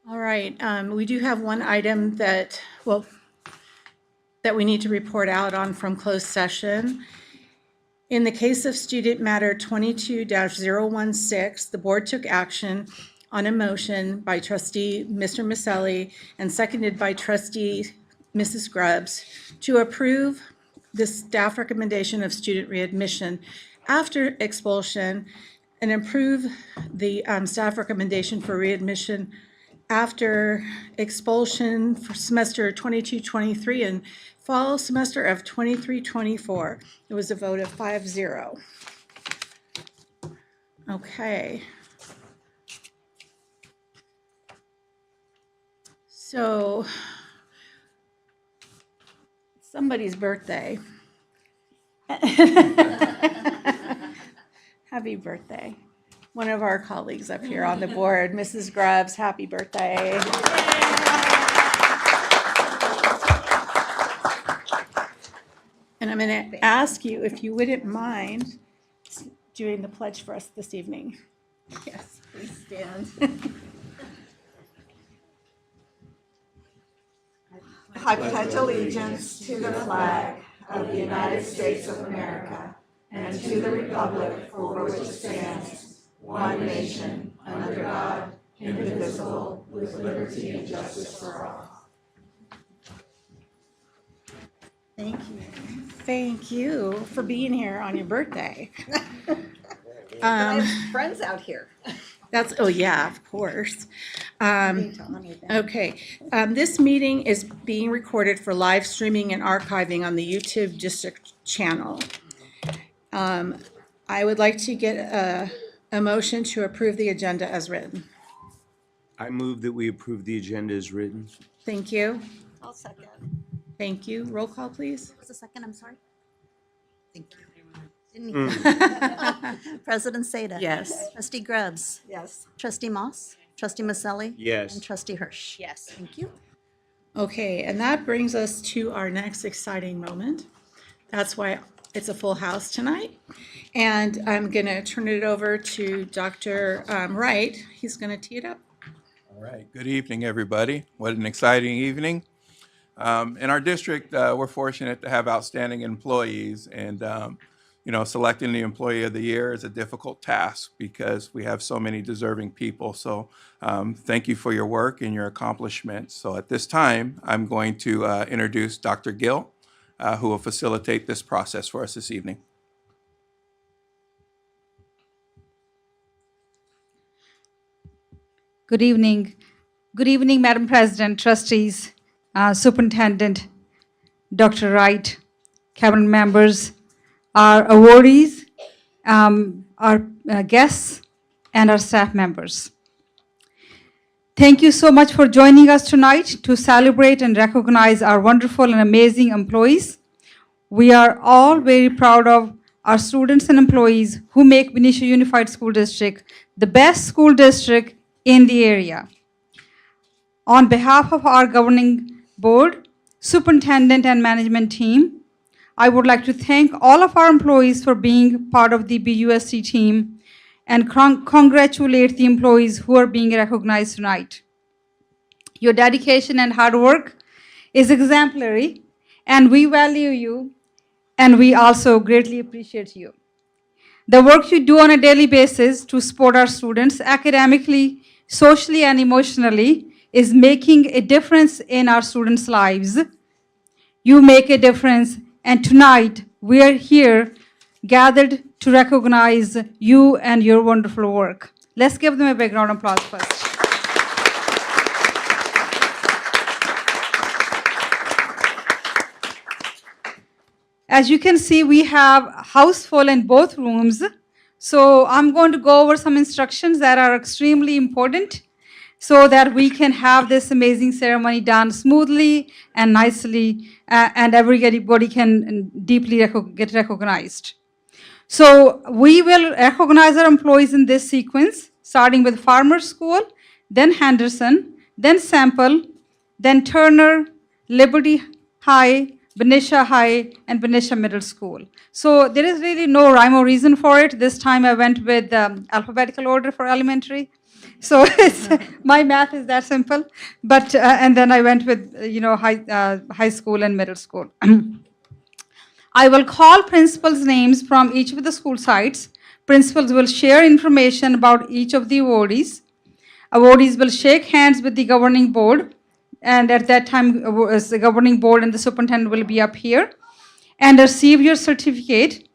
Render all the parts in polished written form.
All right, we do have one item that we need to report out on from closed session. In the case of Student Matter 22-016, the board took action on a motion by trustee Mr. Maselli and seconded by trustee Mrs. Grubbs to approve the staff recommendation of student readmission after expulsion and approve the staff recommendation for readmission after expulsion for semester 22-23 and fall semester of 23-24. It was a vote of 5-0. Okay. So, somebody's birthday. Happy birthday. One of our colleagues up here on the board, Mrs. Grubbs, happy birthday. And I'm going to ask you if you wouldn't mind doing the pledge for us this evening. Yes, please stand. I pledge allegiance to the flag of the United States of America and to the republic for which it stands, one nation, under God, indivisible, with liberty and justice for all. Thank you. Thank you for being here on your birthday. I have friends out here. Oh yeah, of course. Need to honor them. Okay, this meeting is being recorded for live streaming and archiving on the YouTube district channel. I would like to get a motion to approve the agenda as written. I move that we approve the agenda as written. Thank you. I'll second. Thank you. Roll call, please. What was the second? I'm sorry. Thank you. Didn't he? President Seda. Yes. Trustee Grubbs. Yes. Trustee Moss. Trustee Maselli. Yes. And Trustee Hirsch. Yes. Thank you. Okay, and that brings us to our next exciting moment. That's why it's a full house tonight. And I'm going to turn it over to Dr. Wright. He's going to tee it up. All right. Good evening, everybody. What an exciting evening. In our district, we're fortunate to have outstanding employees, and selecting the Employee of the Year is a difficult task because we have so many deserving people. So thank you for your work and your accomplishments. So at this time, I'm going to introduce Dr. Gill, who will facilitate this process for us this evening. Good evening. Good evening, Madam President, trustees, Superintendent, Dr. Wright, cabinet members, our awardees, our guests, and our staff members. Thank you so much for joining us tonight to celebrate and recognize our wonderful and amazing employees. We are all very proud of our students and employees who make Benicia Unified School District the best school district in the area. On behalf of our governing board, superintendent, and management team, I would like to thank all of our employees for being part of the BUSD team and congratulate the employees who are being recognized tonight. Your dedication and hard work is exemplary, and we value you, and we also greatly appreciate you. The work you do on a daily basis to support our students academically, socially, and emotionally is making a difference in our students' lives. You make a difference, and tonight we are here gathered to recognize you and your wonderful work. Let's give them a big round of applause first. As you can see, we have a house full in both rooms. So I'm going to go over some instructions that are extremely important so that we can have this amazing ceremony done smoothly and nicely, and everybody can deeply get recognized. So we will recognize our employees in this sequence, starting with Farmer School, then Henderson, then Sample, then Turner, Liberty High, Benicia High, and Benicia Middle School. So there is really no rhyme or reason for it. This time I went with alphabetical order for elementary. So my math is that simple. But and then I went with high school and middle school. I will call principals' names from each of the school sites. Principals will share information about each of the awardees. Awardees will shake hands with the governing board, and at that time, the governing board and the superintendent will be up here, and receive your certificate.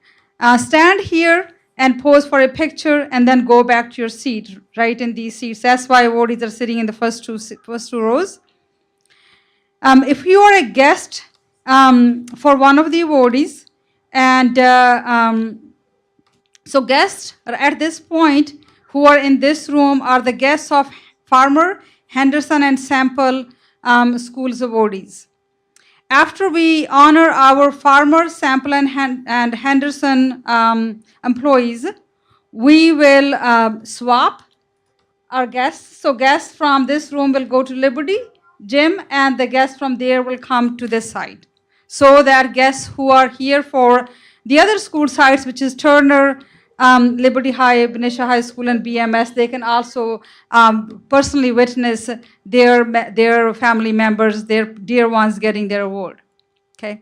Stand here and pose for a picture, and then go back to your seat, right in these seats. That's why awardees are sitting in the first two rows. If you are a guest for one of the awardees, and so guests are at this point who are in this room are the guests of Farmer, Henderson, and Sample schools awardees. After we honor our Farmer, Sample, and Henderson employees, we will swap our guests. So guests from this room will go to Liberty, Jim, and the guests from there will come to this side. So that guests who are here for the other school sites, which is Turner, Liberty High, Benicia High School, and BMS, they can also personally witness their family members, their dear ones getting their award. Okay.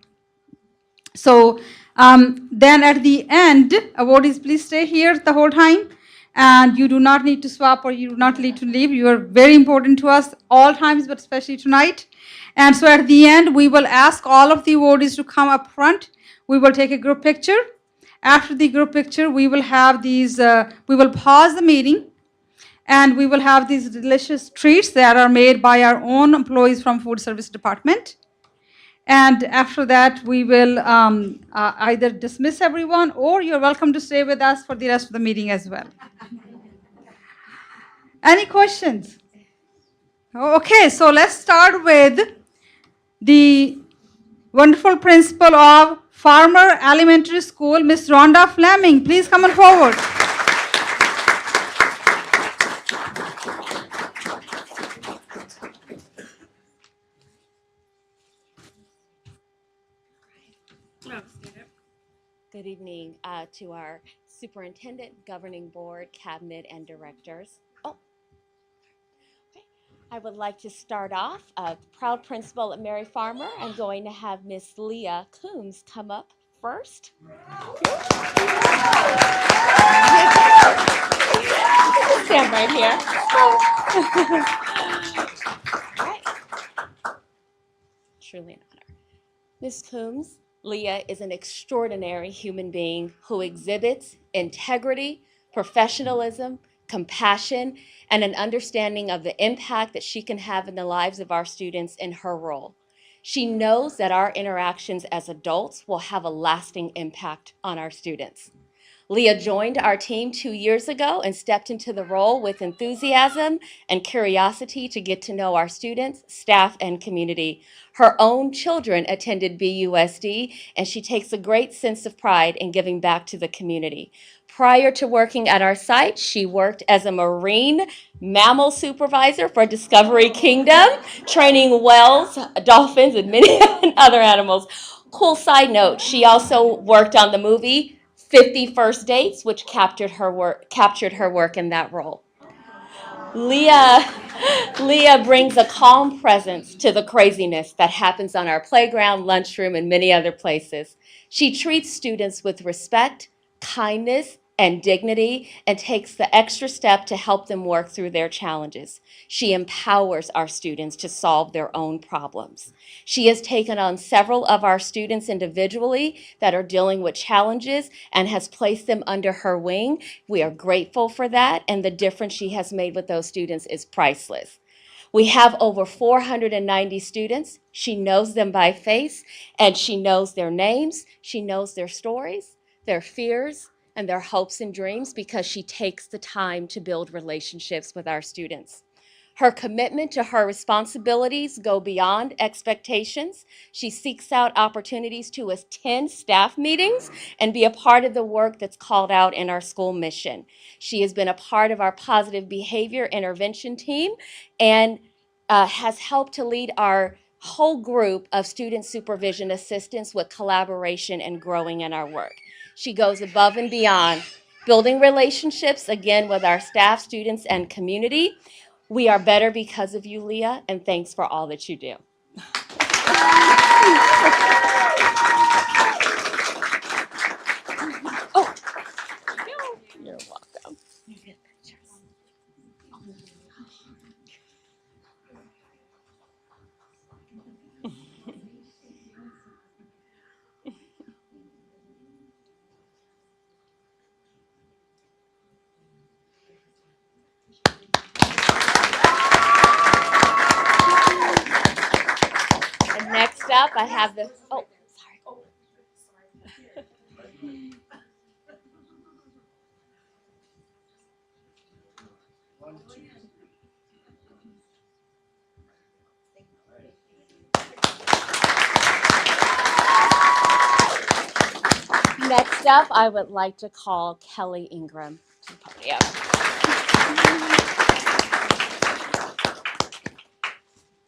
So then at the end, awardees, please stay here the whole time. And you do not need to swap or you do not need to leave. You are very important to us all times, but especially tonight. And so at the end, we will ask all of the awardees to come up front. We will take a group picture. After the group picture, we will have these, we will pause the meeting, and we will have these delicious treats that are made by our own employees from Food Service Department. And after that, we will either dismiss everyone, or you're welcome to stay with us for the rest of the meeting as well. Any questions? Okay, so let's start with the wonderful principal of Farmer Elementary School, Miss Rhonda Fleming. Please come on forward. Good evening to our superintendent, governing board, cabinet, and directors. Okay. I would like to start off, proud principal at Mary Farmer. I'm going to have Miss Leah Coombs come up first. Stand right here. All right. Truly an honor. Ms. Coombs, Leah is an extraordinary human being who exhibits integrity, professionalism, compassion, and an understanding of the impact that she can have in the lives of our students in her role. She knows that our interactions as adults will have a lasting impact on our students. Leah joined our team 2 years ago and stepped into the role with enthusiasm and curiosity to get to know our students, staff, and community. Her own children attended BUSD, and she takes a great sense of pride in giving back to the community. Prior to working at our site, she worked as a marine mammal supervisor for Discovery Kingdom, training whales, dolphins, and many other animals. Cool side note, she also worked on the movie 50 First Dates, which captured her work in that role. Leah brings a calm presence to the craziness that happens on our playground, lunchroom, and many other places. She treats students with respect, kindness, and dignity, and takes the extra step to help them work through their challenges. She empowers our students to solve their own problems. She has taken on several of our students individually that are dealing with challenges and has placed them under her wing. We are grateful for that, and the difference she has made with those students is priceless. We have over 490 students. She knows them by face, and she knows their names. She knows their stories, their fears, and their hopes and dreams because she takes the time to build relationships with our students. Her commitment to her responsibilities go beyond expectations. She seeks out opportunities to attend staff meetings and be a part of the work that's called out in our school mission. She has been a part of our positive behavior intervention team and has helped to lead our whole group of student supervision assistants with collaboration and growing in our work. She goes above and beyond, building relationships, again, with our staff, students, and community. We are better because of you, Leah, and thanks for all that you do. Oh, you're welcome. And next up, I have the, oh, sorry. Next up, I would like to call Kelly Ingram to the podium.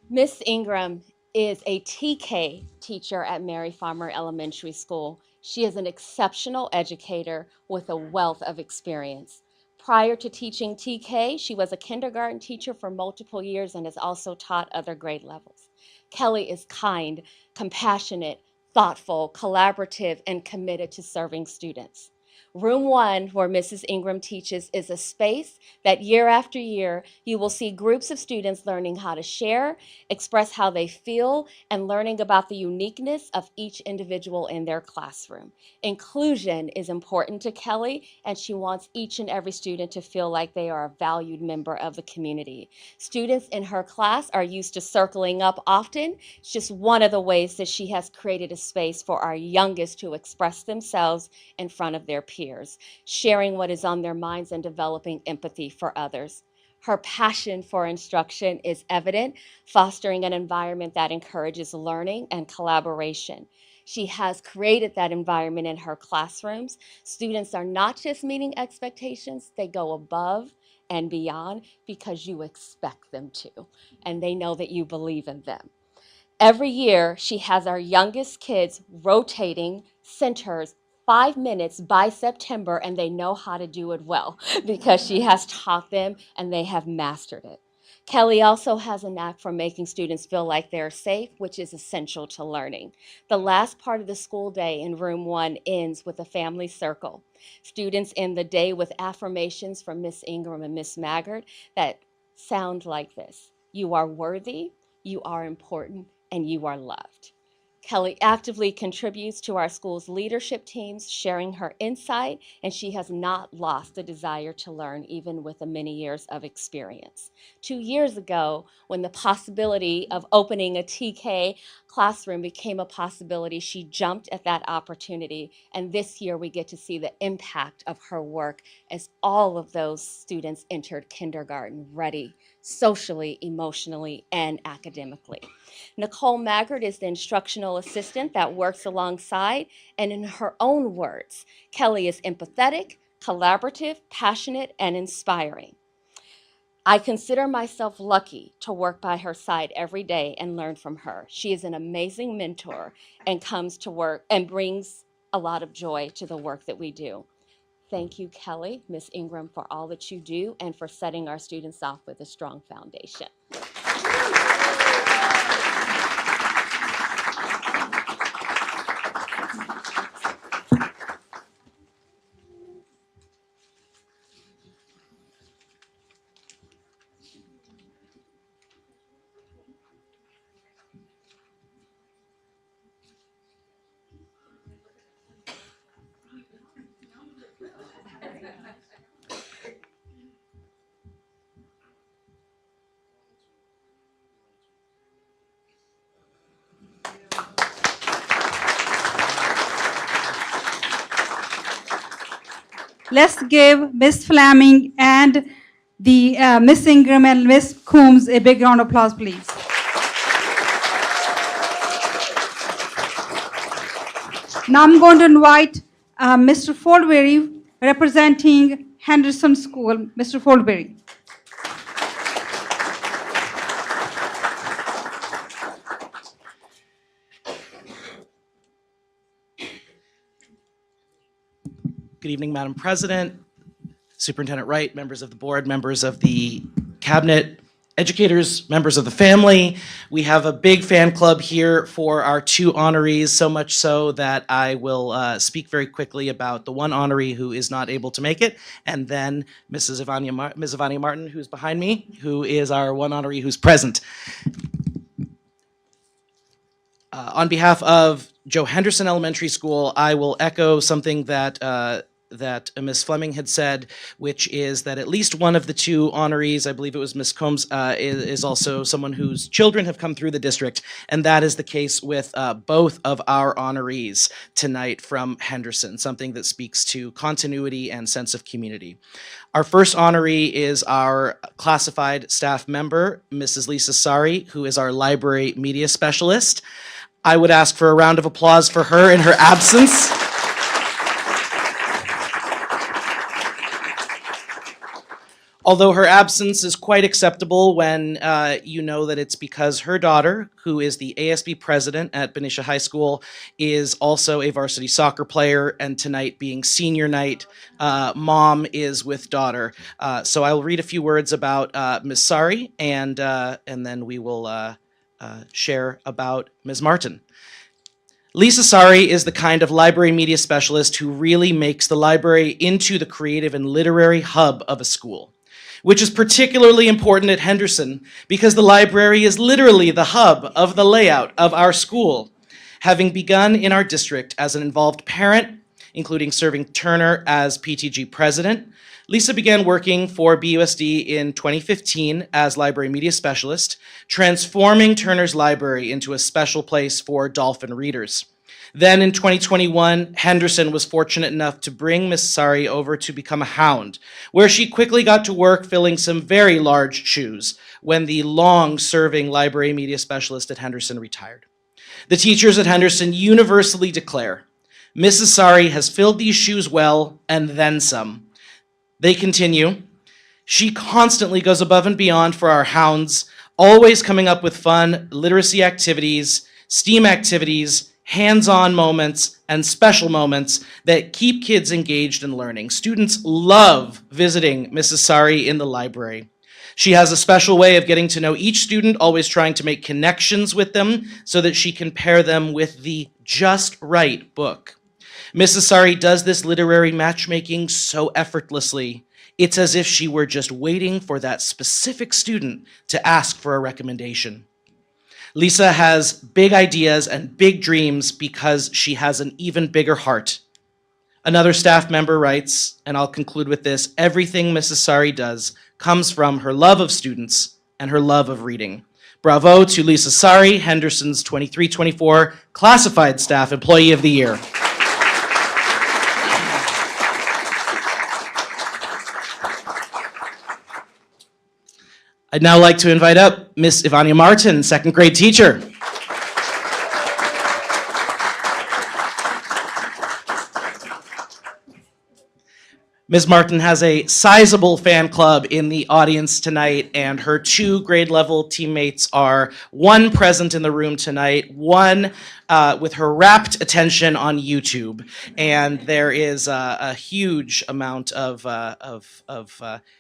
Miss Ingram is a TK teacher at Mary Farmer Elementary School. She is an exceptional educator with a wealth of experience. Prior to teaching TK, she was a kindergarten teacher for multiple years and has also taught other grade levels. Kelly is kind, compassionate, thoughtful, collaborative, and committed to serving students. Room 1, where Mrs. Ingram teaches, is a space that year after year you will see groups of students learning how to share, express how they feel, and learning about the uniqueness of each individual in their classroom. Inclusion is important to Kelly, and she wants each and every student to feel like they are a valued member of the community. Students in her class are used to circling up often. It's just one of the ways that she has created a space for our youngest to express themselves in front of their peers, sharing what is on their minds and developing empathy for others. Her passion for instruction is evident, fostering an environment that encourages learning and collaboration. She has created that environment in her classrooms. Students are not just meeting expectations, they go above and beyond because you expect them to, and they know that you believe in them. Every year, she has our youngest kids rotating centers 5 minutes by September, and they know how to do it well because she has taught them and they have mastered it. Kelly also has a knack for making students feel like they're safe, which is essential to learning. The last part of the school day in room 1 ends with a family circle. Students end the day with affirmations from Miss Ingram and Miss Maggard that sound like this: you are worthy, you are important, and you are loved. Kelly actively contributes to our school's leadership teams, sharing her insight, and she has not lost the desire to learn, even with the many years of experience. 2 years ago, when the possibility of opening a TK classroom became a possibility, she jumped at that opportunity. And this year, we get to see the impact of her work as all of those students entered kindergarten ready, socially, emotionally, and academically. Nicole Maggard is the instructional assistant that works alongside, and in her own words, Kelly is empathetic, collaborative, passionate, and inspiring. I consider myself lucky to work by her side every day and learn from her. She is an amazing mentor and comes to work and brings a lot of joy to the work that we do. Thank you, Kelly, Ms. Ingram, for all that you do and for setting our students off with a strong foundation. Let's give Miss Fleming and the Miss Ingram and Miss Coombs a big round of applause, please. Now I'm going to invite Mr. Foldberry, representing Henderson School. Mr. Foldberry. Good evening, Madam President, Superintendent Wright, members of the board, members of the cabinet, educators, members of the family. We have a big fan club here for our 2 honorees, so much so that I will speak very quickly about the one honoree who is not able to make it, and then Ms. Ivania Martin, who's behind me, who is our one honoree who's present. On behalf of Joe Henderson Elementary School, I will echo something that Ms. Fleming had said, which is that at least one of the 2 honorees, I believe it was Ms. Combs, is also someone whose children have come through the district, and that is the case with both of our honorees tonight from Henderson, something that speaks to continuity and sense of community. Our first honoree is our classified staff member, Mrs. Lisa Sari, who is our library media specialist. I would ask for a round of applause for her in her absence. Although her absence is quite acceptable when you know that it's because her daughter, who is the ASB president at Benicia High School, is also a varsity soccer player, and tonight being senior night, mom is with daughter. So I'll read a few words about Ms. Sari, and then we will share about Ms. Martin. Lisa Sari is the kind of library media specialist who really makes the library into the creative and literary hub of a school, which is particularly important at Henderson because the library is literally the hub of the layout of our school. Having begun in our district as an involved parent, including serving Turner as PTG president, Lisa began working for BUSD in 2015 as library media specialist, transforming Turner's library into a special place for dolphin readers. Then in 2021, Henderson was fortunate enough to bring Miss Sari over to become a hound, where she quickly got to work filling some very large shoes when the long-serving library media specialist at Henderson retired. The teachers at Henderson universally declare, Mrs. Sari has filled these shoes well and then some. They continue, she constantly goes above and beyond for our hounds, always coming up with fun literacy activities, STEAM activities, hands-on moments, and special moments that keep kids engaged in learning. Students love visiting Mrs. Sari in the library. She has a special way of getting to know each student, always trying to make connections with them so that she can pair them with the just right book. Mrs. Sari does this literary matchmaking so effortlessly. It's as if she were just waiting for that specific student to ask for a recommendation. Lisa has big ideas and big dreams because she has an even bigger heart. Another staff member writes, and I'll conclude with this, everything Mrs. Sari does comes from her love of students and her love of reading. Bravo to Lisa Sari, Henderson's 23-24 Classified Staff Employee of the Year. I'd now like to invite up Miss Ivania Martin, second grade teacher. Ms. Martin has a sizable fan club in the audience tonight, and her 2 grade level teammates are one present in the room tonight, one with her rapt attention on YouTube. And there is a huge amount of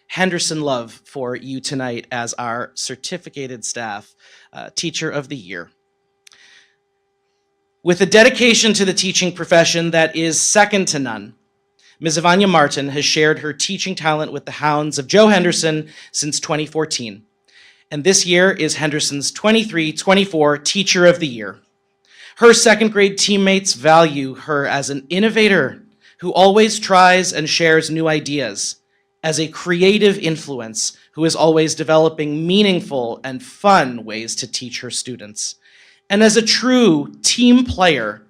Henderson love for you tonight as our certificated staff teacher of the year. With a dedication to the teaching profession that is second to none, Ms. Ivania Martin has shared her teaching talent with the Hounds of Joe Henderson since 2014. And this year is Henderson's 23-24 Teacher of the Year. Her second grade teammates value her as an innovator who always tries and shares new ideas, as a creative influence who is always developing meaningful and fun ways to teach her students, and as a true team player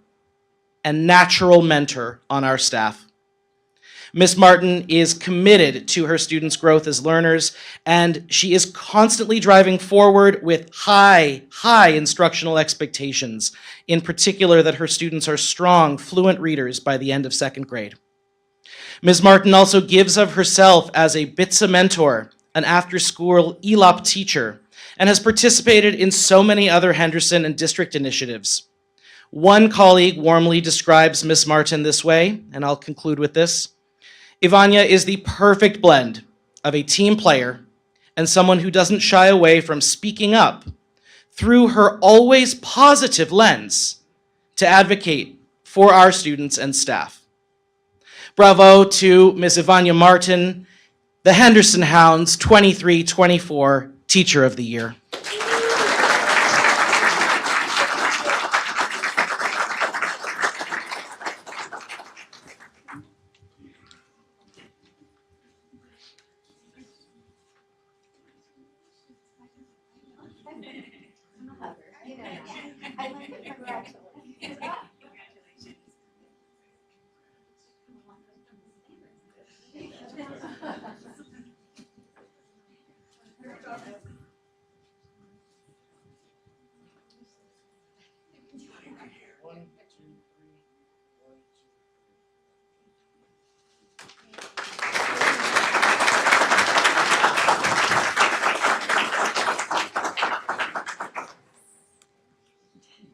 and natural mentor on our staff. Ms. Martin is committed to her students' growth as learners, and she is constantly driving forward with high instructional expectations, in particular that her students are strong, fluent readers by the end of second grade. Ms. Martin also gives of herself as a BITSA mentor, an after-school ELOP teacher, and has participated in so many other Henderson and district initiatives. One colleague warmly describes Ms. Martin this way, and I'll conclude with this. Ivania is the perfect blend of a team player and someone who doesn't shy away from speaking up through her always positive lens to advocate for our students and staff. Bravo to Ms. Ivania Martin, the Henderson Hounds 23-24 Teacher of the Year.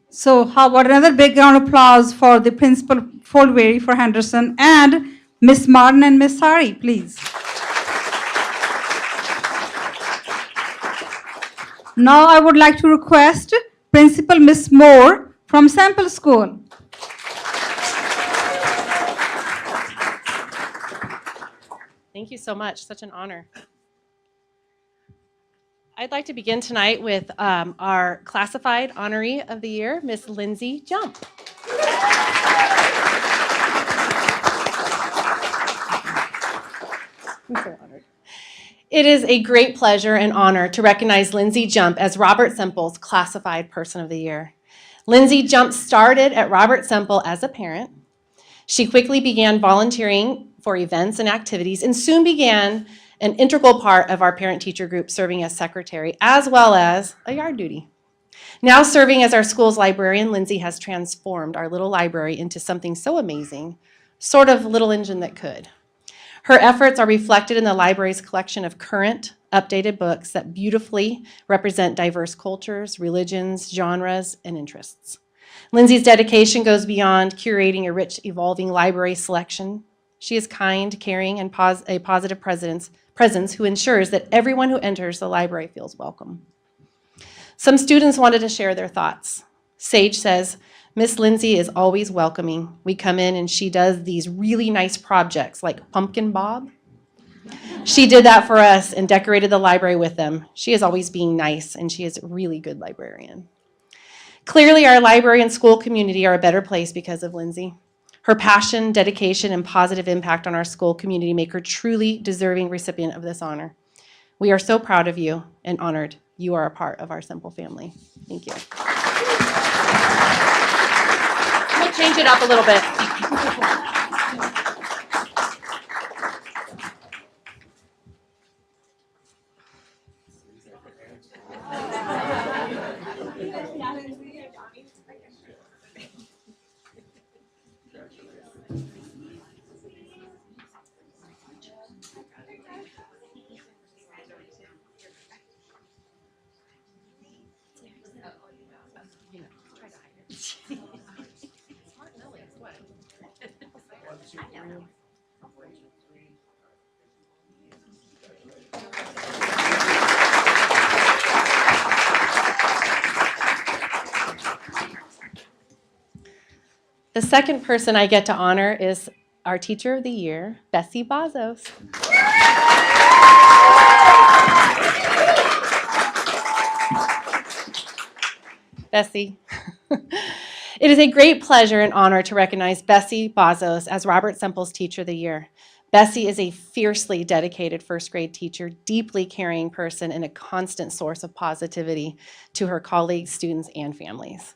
So how about another big round of applause for the Principal Folveri for Henderson and Miss Martin and Miss Sari, please. Now I would like to request Principal Miss Moore from Sample School. Thank you so much. Such an honor. I'd like to begin tonight with our classified honoree of the year, Miss Lindsay Jump. I'm so honored. It is a great pleasure and honor to recognize Lindsay Jump as Robert Semple's Classified Person of the Year. Lindsay Jump started at Robert Semple as a parent. She quickly began volunteering for events and activities and soon began an integral part of our parent-teacher group, serving as secretary as well as a yard duty. Now serving as our school's librarian, Lindsay has transformed our little library into something so amazing, sort of little engine that could. Her efforts are reflected in the library's collection of current, updated books that beautifully represent diverse cultures, religions, genres, and interests. Lindsay's dedication goes beyond curating a rich, evolving library selection. She is kind, caring, and a positive presence who ensures that everyone who enters the library feels welcome. Some students wanted to share their thoughts. Sage says, Miss Lindsay is always welcoming. We come in and she does these really nice projects like Pumpkin Bob. She did that for us and decorated the library with them. She is always being nice and she is a really good librarian. Clearly, our library and school community are a better place because of Lindsay. Her passion, dedication, and positive impact on our school community make her truly deserving recipient of this honor. We are so proud of you and honored you are a part of our Semple family. Thank you. I'm going to change it up a little bit. The second person I get to honor is our Teacher of the Year, Bessie Bazos. Bessie. It is a great pleasure and honor to recognize Bessie Bazos as Robert Semple's Teacher of the Year. Bessie is a fiercely dedicated first grade teacher, deeply caring person, and a constant source of positivity to her colleagues, students, and families.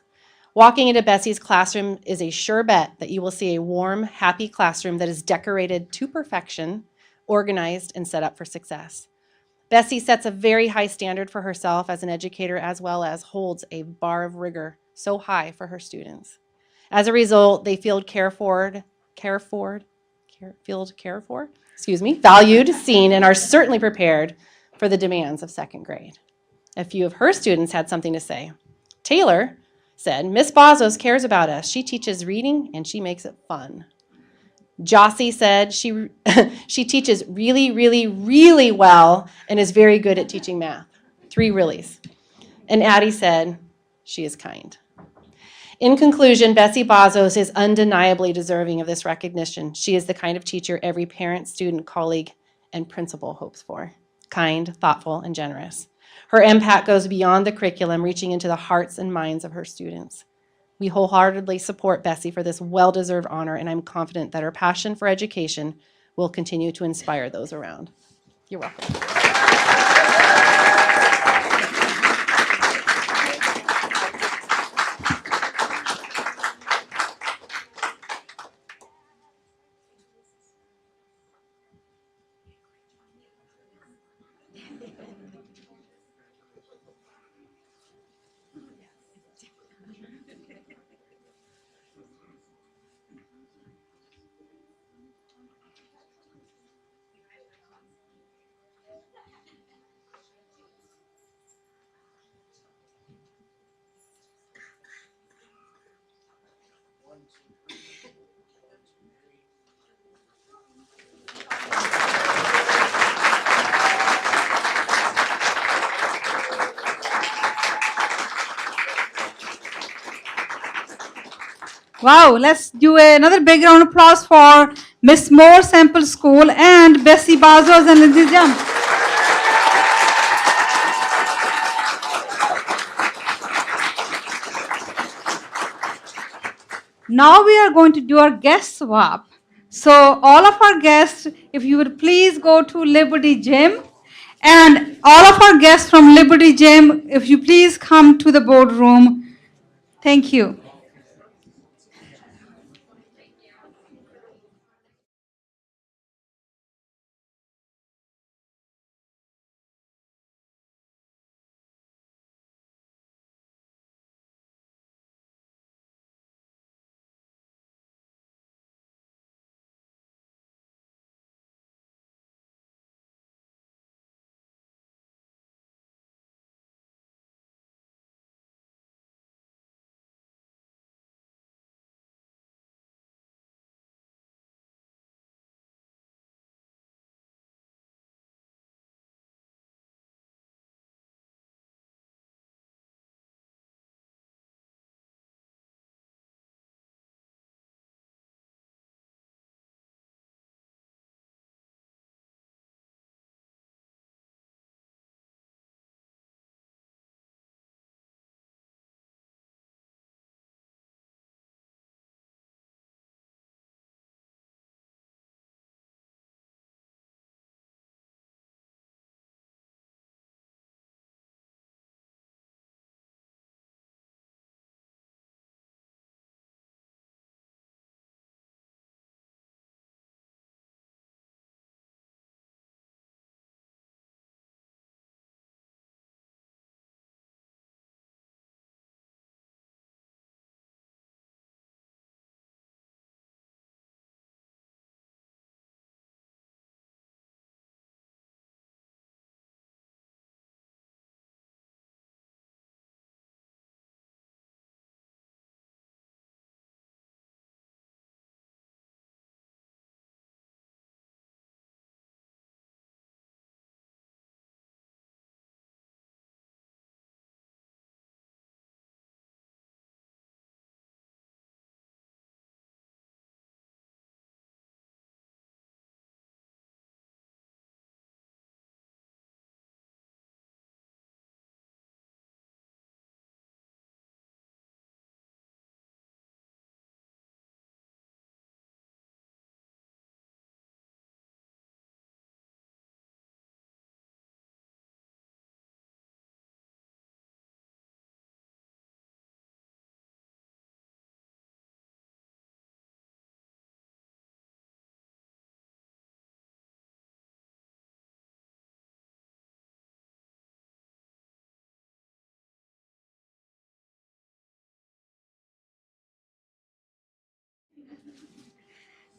Walking into Bessie's classroom is a sure bet that you will see a warm, happy classroom that is decorated to perfection, organized, and set up for success. Bessie sets a very high standard for herself as an educator, as well as holds a bar of rigor so high for her students. As a result, they feel valued, seen, and are certainly prepared for the demands of second grade. A few of her students had something to say. Taylor said, Miss Bazos cares about us. She teaches reading and she makes it fun. Jossie said she, she teaches really, really, really well and is very good at teaching math. 3 reallys. And Addie said she is kind. In conclusion, Bessie Bazos is undeniably deserving of this recognition. She is the kind of teacher every parent, student, colleague, and principal hopes for. Kind, thoughtful, and generous. Her impact goes beyond the curriculum, reaching into the hearts and minds of her students. We wholeheartedly support Bessie for this well-deserved honor, and I'm confident that her passion for education will continue to inspire those around. You're welcome. Wow, let's do another big round of applause for Miss Moore Sample School and Bessie Bazos and Lindsay Jump. Now we are going to do our guest swap. So all of our guests, if you would please go to Liberty Gym, and all of our guests from Liberty Gym, if you please come to the boardroom. Thank you.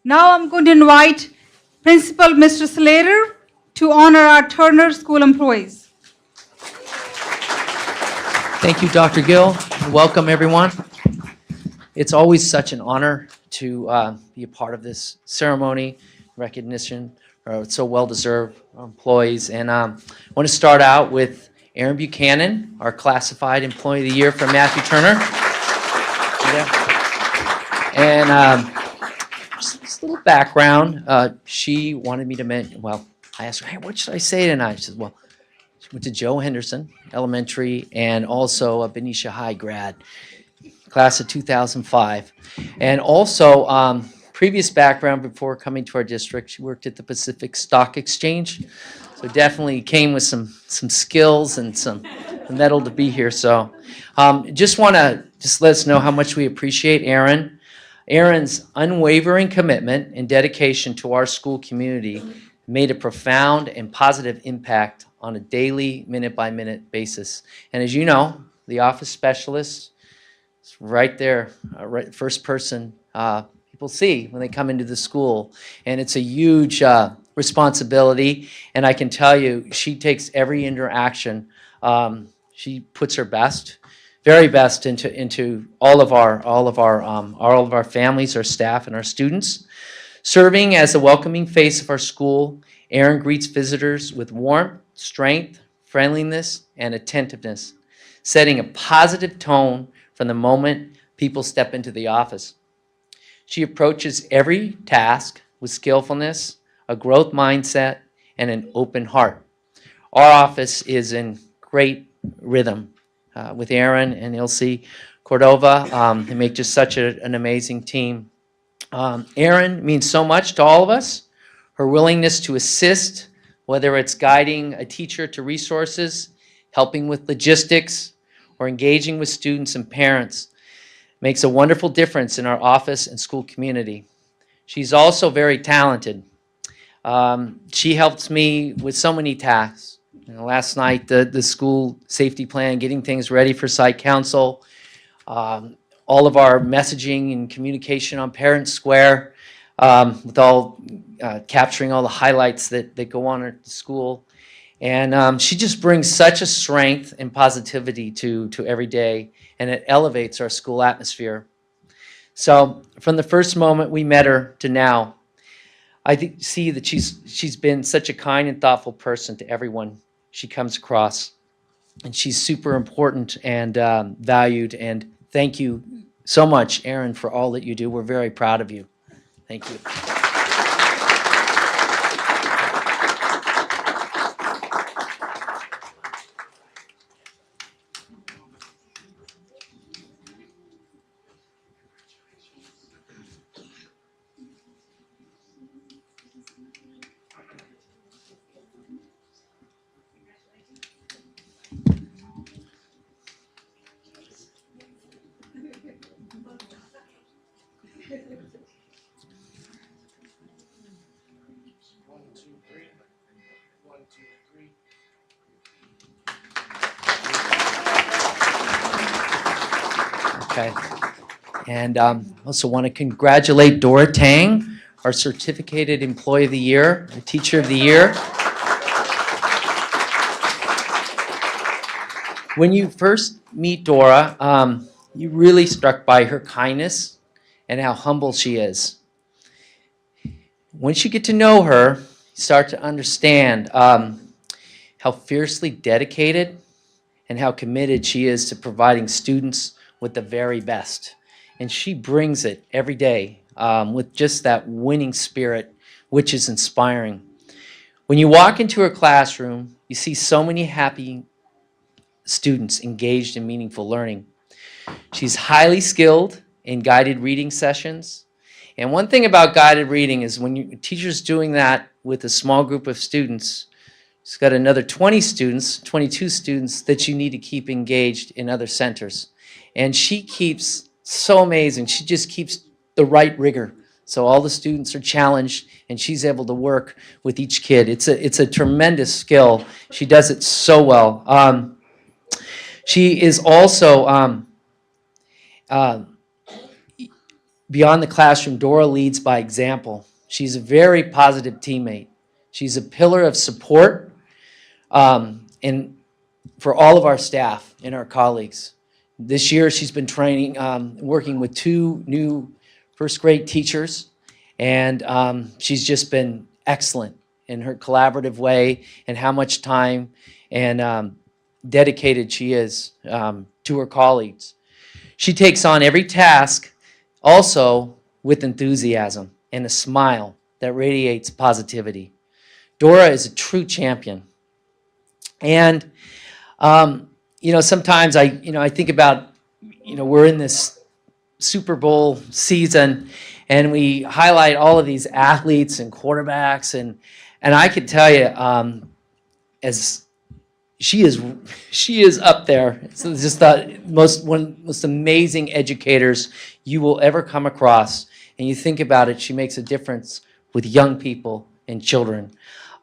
Now I'm going to invite Principal Mr. Slater to honor our Turner School employees. Thank you, Dr. Gill. Welcome, everyone. It's always such an honor to be a part of this ceremony, recognition, it's so well-deserved, our employees. And I want to start out with Aaron Buchanan, our classified employee of the year from Matthew Turner. And just a little background. She wanted me to mention, well, I asked her, hey, what should I say tonight? She said, well, she went to Joe Henderson Elementary and also a Benicia High grad, class of 2005. And also, previous background before coming to our district, she worked at the Pacific Stock Exchange. So definitely came with some skills and some mettle to be here. So just want to let us know how much we appreciate Aaron. Aaron's unwavering commitment and dedication to our school community made a profound and positive impact on a daily, minute-by-minute basis. And as you know, the office specialist is right there, right, first person people see when they come into the school. And it's a huge responsibility. And I can tell you, she takes every interaction. She puts her best, very best into all of our families, our staff, and our students. Serving as the welcoming face of our school, Aaron greets visitors with warmth, strength, friendliness, and attentiveness, setting a positive tone from the moment people step into the office. She approaches every task with skillfulness, a growth mindset, and an open heart. Our office is in great rhythm with Aaron and Ilse Cordova. They make just such an amazing team. Aaron means so much to all of us. Her willingness to assist, whether it's guiding a teacher to resources, helping with logistics, or engaging with students and parents, makes a wonderful difference in our office and school community. She's also very talented. She helps me with so many tasks. Last night, the school safety plan, getting things ready for site council, all of our messaging and communication on Parent Square, with all capturing all the highlights that go on at the school. And she just brings such a strength and positivity to every day, and it elevates our school atmosphere. So from the first moment we met her to now, I see that she's been such a kind and thoughtful person to everyone she comes across. And she's super important and valued. And thank you so much, Aaron, for all that you do. We're very proud of you. Thank you. Okay. And also want to congratulate Dora Tang, our Certificated Employee of the Year, our Teacher of the Year. When you first meet Dora, you're really struck by her kindness and how humble she is. Once you get to know her, you start to understand how fiercely dedicated and how committed she is to providing students with the very best. And she brings it every day with just that winning spirit, which is inspiring. When you walk into her classroom, you see so many happy students engaged in meaningful learning. She's highly skilled in guided reading sessions. And one thing about guided reading is when a teacher's doing that with a small group of students, she's got another 20 students, 22 students that you need to keep engaged in other centers. And she keeps, so amazing, she just keeps the right rigor. So all the students are challenged and she's able to work with each kid. It's a tremendous skill. She does it so well. She is also, beyond the classroom, Dora leads by example. She's a very positive teammate. She's a pillar of support and for all of our staff and our colleagues. This year she's been training, working with 2 new first grade teachers, and she's just been excellent in her collaborative way and how much time and dedicated she is to her colleagues. She takes on every task also with enthusiasm and a smile that radiates positivity. Dora is a true champion. And, sometimes I think about, we're in this Super Bowl season and we highlight all of these athletes and quarterbacks. And I can tell you, as she is up there. It's just the most amazing educators you will ever come across. And you think about it, she makes a difference with young people and children.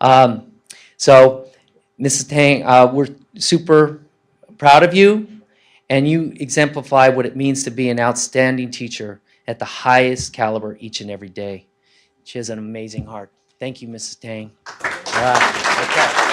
So, Mrs. Tang, we're super proud of you, and you exemplify what it means to be an outstanding teacher at the highest caliber each and every day. She has an amazing heart. Thank you, Mrs. Tang. All right. Okay.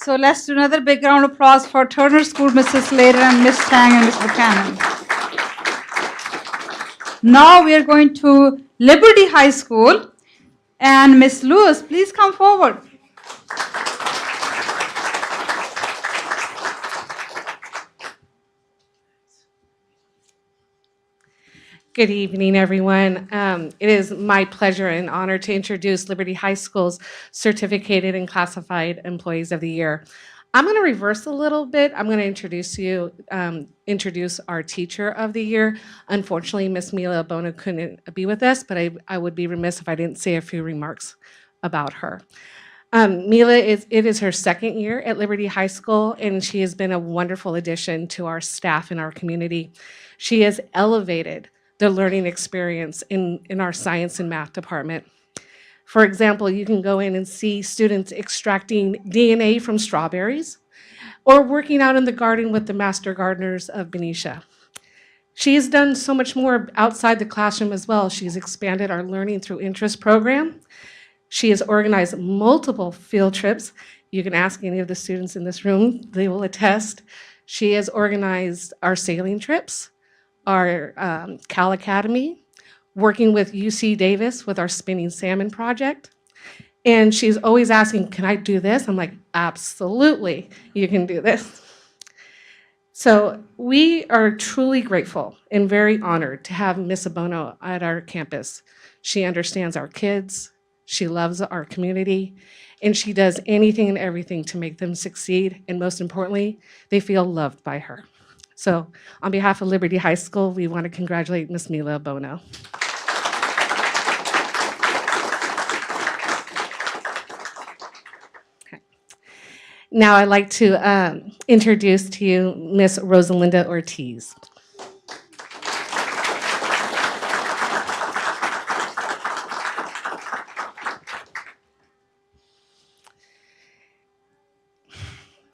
So let's do another big round of applause for Turner School, Mrs. Slater and Ms. Tang and Ms. Buchanan. Now we are going to Liberty High School, and Ms. Lewis, please come forward. Good evening, everyone. It is my pleasure and honor to introduce Liberty High School's Certificated and Classified Employees of the Year. I'm going to reverse a little bit. I'm going to introduce our Teacher of the Year. Unfortunately, Miss Mila Bono couldn't be with us, but I would be remiss if I didn't say a few remarks about her. Mila, it is her second year at Liberty High School, and she has been a wonderful addition to our staff and our community. She has elevated the learning experience in our science and math department. For example, you can go in and see students extracting DNA from strawberries or working out in the garden with the master gardeners of Benicia. She has done so much more outside the classroom as well. She's expanded our Learning Through Interest program. She has organized multiple field trips. You can ask any of the students in this room, they will attest. She has organized our sailing trips, our Cal Academy, working with UC Davis with our Spinning Salmon project. And she's always asking, can I do this? I'm like, absolutely, you can do this. So we are truly grateful and very honored to have Miss Abono at our campus. She understands our kids, she loves our community, and she does anything and everything to make them succeed. And most importantly, they feel loved by her. So on behalf of Liberty High School, we want to congratulate Miss Mila Bono. Okay. Now I'd like to introduce to you Miss Rosalinda Ortiz.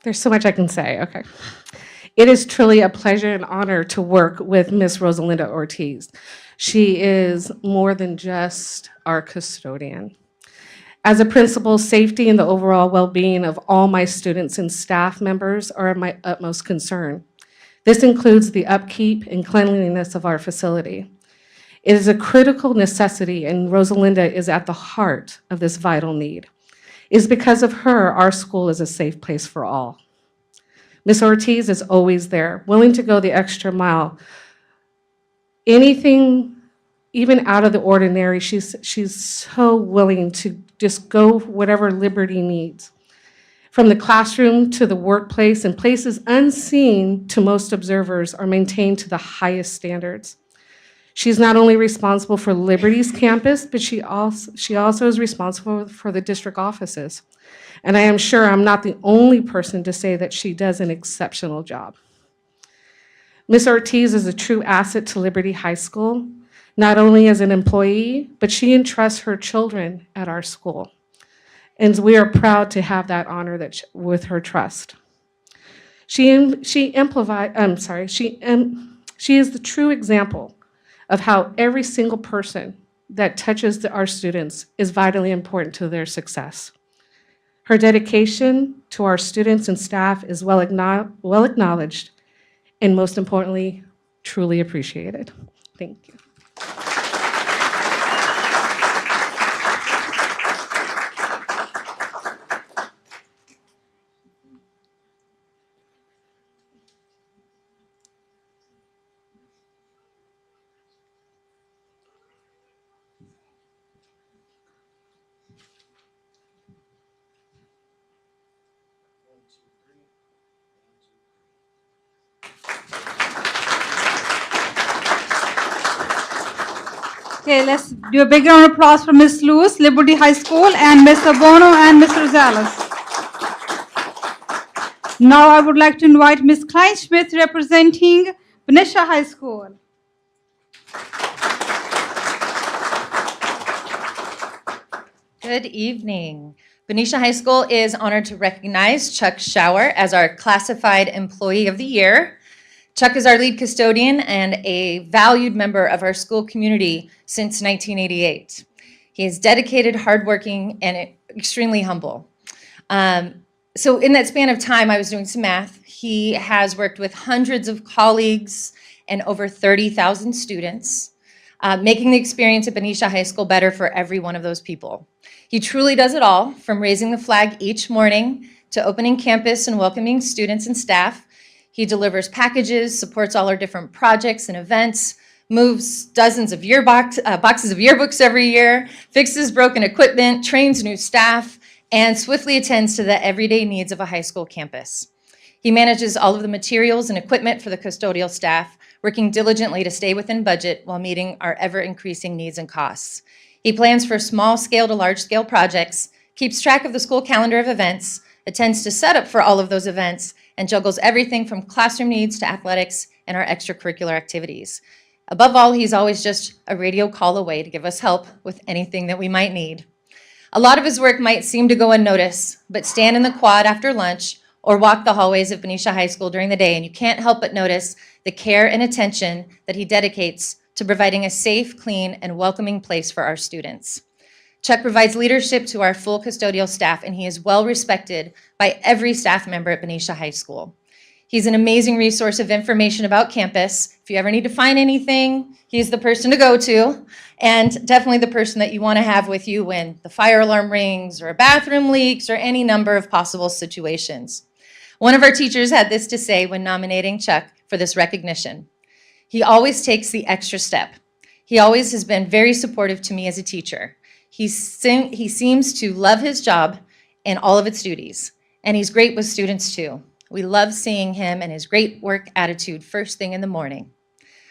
There's so much I can say, okay. It is truly a pleasure and honor to work with Miss Rosalinda Ortiz. She is more than just our custodian. As a principal, safety and the overall well-being of all my students and staff members are my utmost concern. This includes the upkeep and cleanliness of our facility. It is a critical necessity, and Rosalinda is at the heart of this vital need. It is because of her our school is a safe place for all. Ms. Ortiz is always there, willing to go the extra mile. Anything, even out of the ordinary, she's so willing to just go whatever Liberty needs. From the classroom to the workplace, and places unseen to most observers are maintained to the highest standards. She's not only responsible for Liberty's campus, but she also is responsible for the district offices. And I am sure I'm not the only person to say that she does an exceptional job. Ms. Ortiz is a true asset to Liberty High School, not only as an employee, but she entrusts her children at our school. And we are proud to have that honor with her trust. She is the true example of how every single person that touches our students is vitally important to their success. Her dedication to our students and staff is well acknowledged, and most importantly, truly appreciated. Thank you. Okay, let's do a big round of applause for Ms. Lewis, Liberty High School, and Mr. Bono and Mr. Rosales. Now I would like to invite Ms. Kleinschmidt representing Benicia High School. Good evening. Benicia High School is honored to recognize Chuck Schauer as our Classified Employee of the Year. Chuck is our lead custodian and a valued member of our school community since 1988. He is dedicated, hardworking, and extremely humble. So in that span of time, I was doing some math. He has worked with hundreds of colleagues and over 30,000 students, making the experience at Benicia High School better for every one of those people. He truly does it all, from raising the flag each morning to opening campus and welcoming students and staff. He delivers packages, supports all our different projects and events, moves dozens of boxes of yearbooks every year, fixes broken equipment, trains new staff, and swiftly attends to the everyday needs of a high school campus. He manages all of the materials and equipment for the custodial staff, working diligently to stay within budget while meeting our ever-increasing needs and costs. He plans for small-scale to large-scale projects, keeps track of the school calendar of events, attends to setup for all of those events, and juggles everything from classroom needs to athletics and our extracurricular activities. Above all, he's always just a radio call away to give us help with anything that we might need. A lot of his work might seem to go unnoticed, but stand in the quad after lunch or walk the hallways of Benicia High School during the day, and you can't help but notice the care and attention that he dedicates to providing a safe, clean, and welcoming place for our students. Chuck provides leadership to our full custodial staff, and he is well respected by every staff member at Benicia High School. He's an amazing resource of information about campus. If you ever need to find anything, he's the person to go to, and definitely the person that you want to have with you when the fire alarm rings or a bathroom leaks or any number of possible situations. One of our teachers had this to say when nominating Chuck for this recognition. He always takes the extra step. He always has been very supportive to me as a teacher. He seems to love his job and all of its duties, and he's great with students too. We love seeing him and his great work attitude first thing in the morning.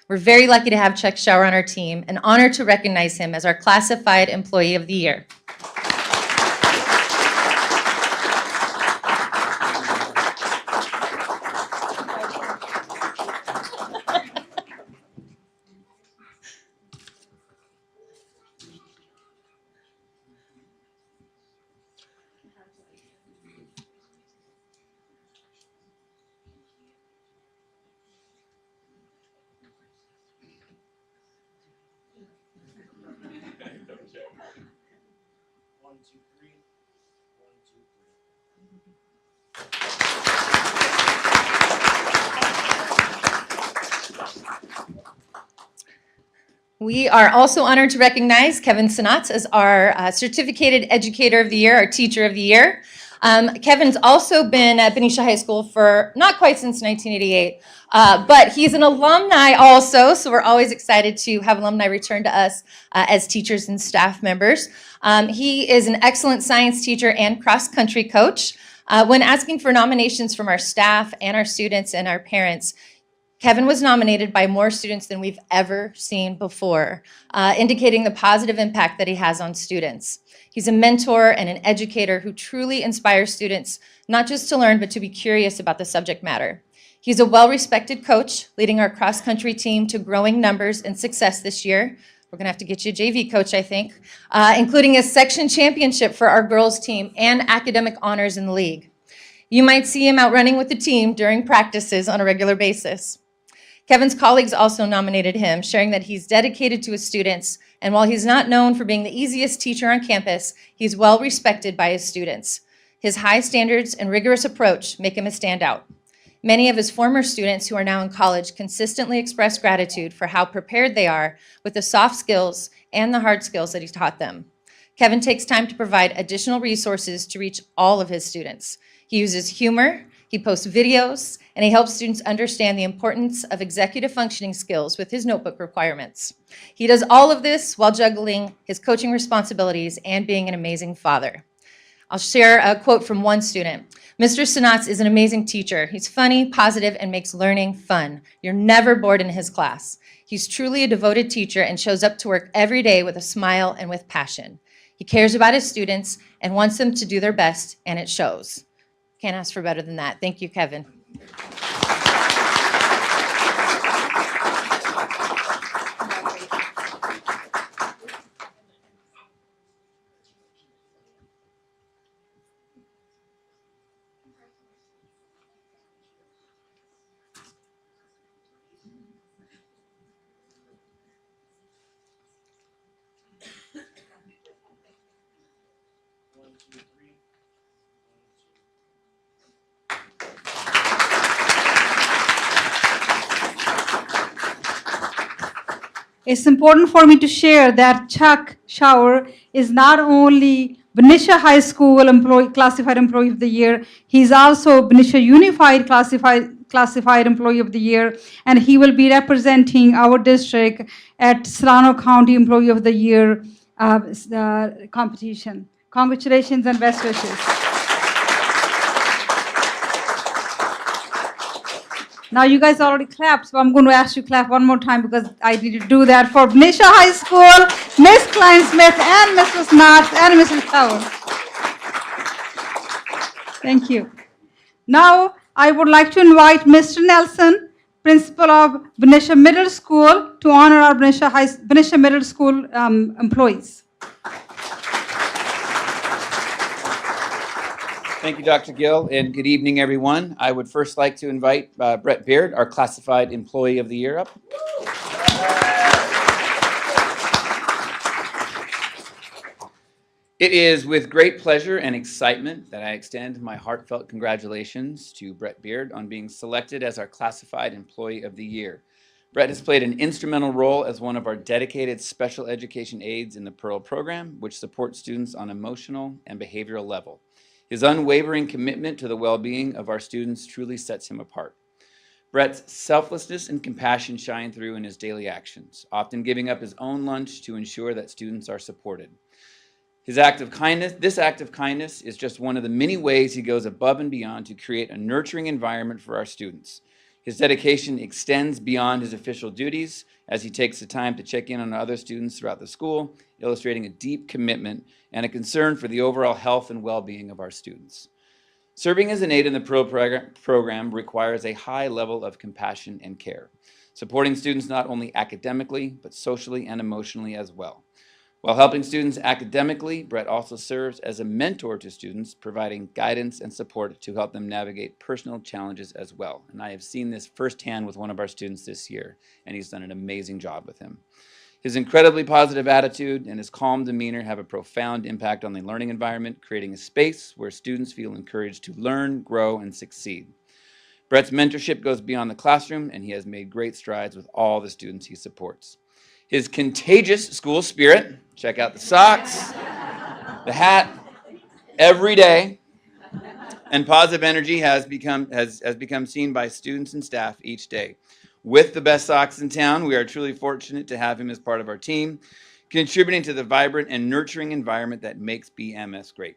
We're very lucky to have Chuck Schauer on our team, and honored to recognize him as our Classified Employee of the Year. We are also honored to recognize Kevin Sinatz as our Certificated Educator of the Year, our Teacher of the Year. Kevin's also been at Benicia High School for not quite since 1988, but he's an alumni also, so we're always excited to have alumni return to us as teachers and staff members. He is an excellent science teacher and cross-country coach. When asking for nominations from our staff and our students and our parents, Kevin was nominated by more students than we've ever seen before, indicating the positive impact that he has on students. He's a mentor and an educator who truly inspires students not just to learn, but to be curious about the subject matter. He's a well-respected coach, leading our cross-country team to growing numbers and success this year. We're going to have to get you a JV coach, I think, including a section championship for our girls team and academic honors in the league. You might see him out running with the team during practices on a regular basis. Kevin's colleagues also nominated him, sharing that he's dedicated to his students, and while he's not known for being the easiest teacher on campus, he's well respected by his students. His high standards and rigorous approach make him a standout. Many of his former students who are now in college consistently express gratitude for how prepared they are with the soft skills and the hard skills that he taught them. Kevin takes time to provide additional resources to reach all of his students. He uses humor, he posts videos, and he helps students understand the importance of executive functioning skills with his notebook requirements. He does all of this while juggling his coaching responsibilities and being an amazing father. I'll share a quote from one student. Mr. Sinatz is an amazing teacher. He's funny, positive, and makes learning fun. You're never bored in his class. He's truly a devoted teacher and shows up to work every day with a smile and with passion. He cares about his students and wants them to do their best, and it shows. Can't ask for better than that. Thank you, Kevin. It's important for me to share that Chuck Shower is not only Benicia High School Classified Employee of the Year, he's also Benicia Unified Classified Employee of the Year, and he will be representing our district at Solano County Employee of the Year competition. Congratulations and best wishes. Now you guys already clapped, so I'm going to ask you to clap one more time because I need to do that for Benicia High School, Miss Klein-Smith, and Mrs. Knott, and Mrs. Tower. Thank you. Now I would like to invite Mr. Nelson, Principal of Benicia Middle School, to honor our Benicia Middle School employees. Thank you, Dr. Gill, and good evening, everyone. I would first like to invite Brett Beard, our Classified Employee of the Year, up. It is with great pleasure and excitement that I extend my heartfelt congratulations to Brett Beard on being selected as our Classified Employee of the Year. Brett has played an instrumental role as one of our dedicated special education aides in the Pearl program, which supports students on emotional and behavioral level. His unwavering commitment to the well-being of our students truly sets him apart. Brett's selflessness and compassion shine through in his daily actions, often giving up his own lunch to ensure that students are supported. This act of kindness is just one of the many ways he goes above and beyond to create a nurturing environment for our students. His dedication extends beyond his official duties as he takes the time to check in on other students throughout the school, illustrating a deep commitment and a concern for the overall health and well-being of our students. Serving as an aide in the Pearl program requires a high level of compassion and care, supporting students not only academically, but socially and emotionally as well. While helping students academically, Brett also serves as a mentor to students, providing guidance and support to help them navigate personal challenges as well. And I have seen this firsthand with one of our students this year, and he's done an amazing job with him. His incredibly positive attitude and his calm demeanor have a profound impact on the learning environment, creating a space where students feel encouraged to learn, grow, and succeed. Brett's mentorship goes beyond the classroom, and he has made great strides with all the students he supports. His contagious school spirit, check out the socks, the hat, every day, and positive energy has become seen by students and staff each day. With the best socks in town, we are truly fortunate to have him as part of our team, contributing to the vibrant and nurturing environment that makes BMS great.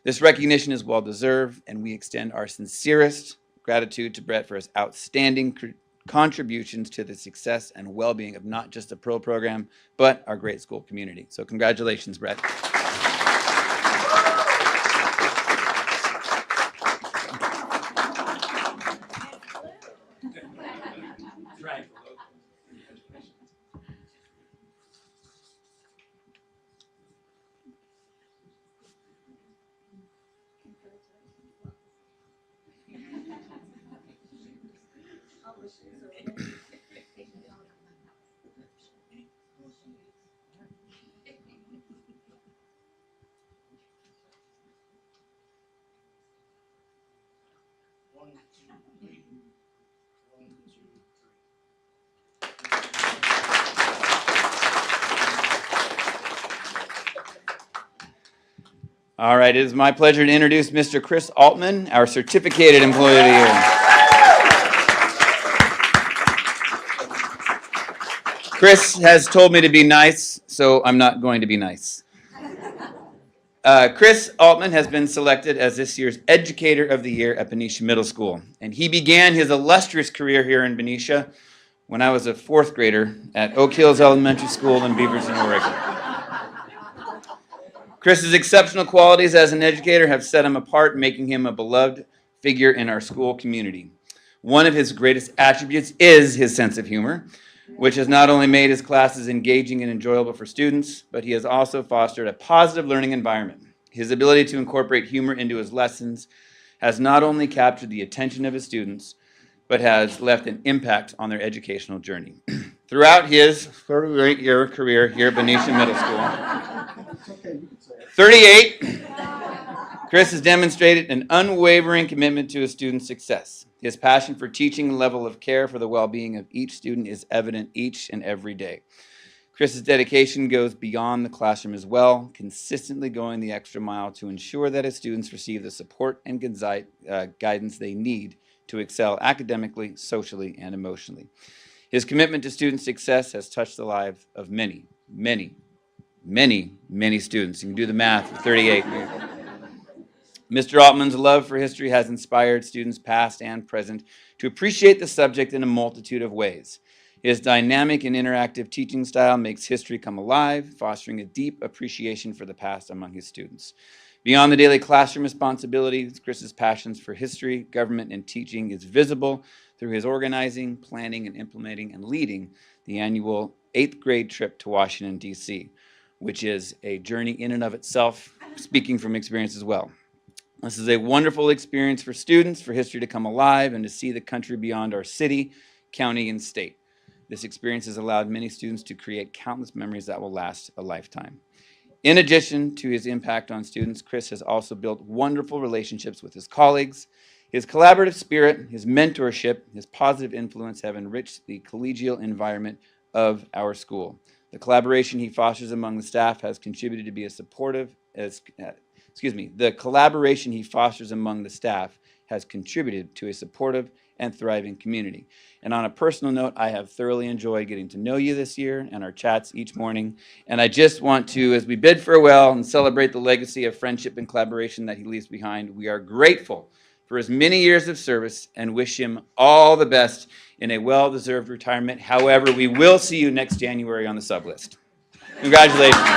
This recognition is well deserved, and we extend our sincerest gratitude to Brett for his outstanding contributions to the success and well-being of not just the Pearl program, but our great school community. So congratulations, Brett. All right, it is my pleasure to introduce Mr. Chris Altman, our Certificated Employee of the Year. Chris has told me to be nice, so I'm not going to be nice. Chris Altman has been selected as this year's Educator of the Year at Benicia Middle School, and he began his illustrious career here in Benicia when I was a fourth grader at Oak Hills Elementary School in Beaverton, Oregon. Chris's exceptional qualities as an educator have set him apart, making him a beloved figure in our school community. One of his greatest attributes is his sense of humor, which has not only made his classes engaging and enjoyable for students, but he has also fostered a positive learning environment. His ability to incorporate humor into his lessons has not only captured the attention of his students, but has left an impact on their educational journey. Throughout his 38-year career here at Benicia Middle School, 38, Chris has demonstrated an unwavering commitment to his students' success. His passion for teaching and level of care for the well-being of each student is evident each and every day. Chris's dedication goes beyond the classroom as well, consistently going the extra mile to ensure that his students receive the support and guidance they need to excel academically, socially, and emotionally. His commitment to student success has touched the lives of many, many, many, many students. You can do the math for 38. Mr. Altman's love for history has inspired students past and present to appreciate the subject in a multitude of ways. His dynamic and interactive teaching style makes history come alive, fostering a deep appreciation for the past among his students. Beyond the daily classroom responsibilities, Chris's passions for history, government, and teaching is visible through his organizing, planning, and implementing and leading the annual 8th grade trip to Washington, D.C., which is a journey in and of itself, speaking from experience as well. This is a wonderful experience for students, for history to come alive, and to see the country beyond our city, county, and state. This experience has allowed many students to create countless memories that will last a lifetime. In addition to his impact on students, Chris has also built wonderful relationships with his colleagues. His collaborative spirit, his mentorship, his positive influence have enriched the collegial environment of our school. The collaboration he fosters among the staff has contributed to be the collaboration he fosters among the staff has contributed to a supportive and thriving community. And on a personal note, I have thoroughly enjoyed getting to know you this year and our chats each morning. And I just want to, as we bid farewell and celebrate the legacy of friendship and collaboration that he leaves behind, we are grateful for his many years of service and wish him all the best in a well-deserved retirement. However, we will see you next January on the sub list. Congratulations.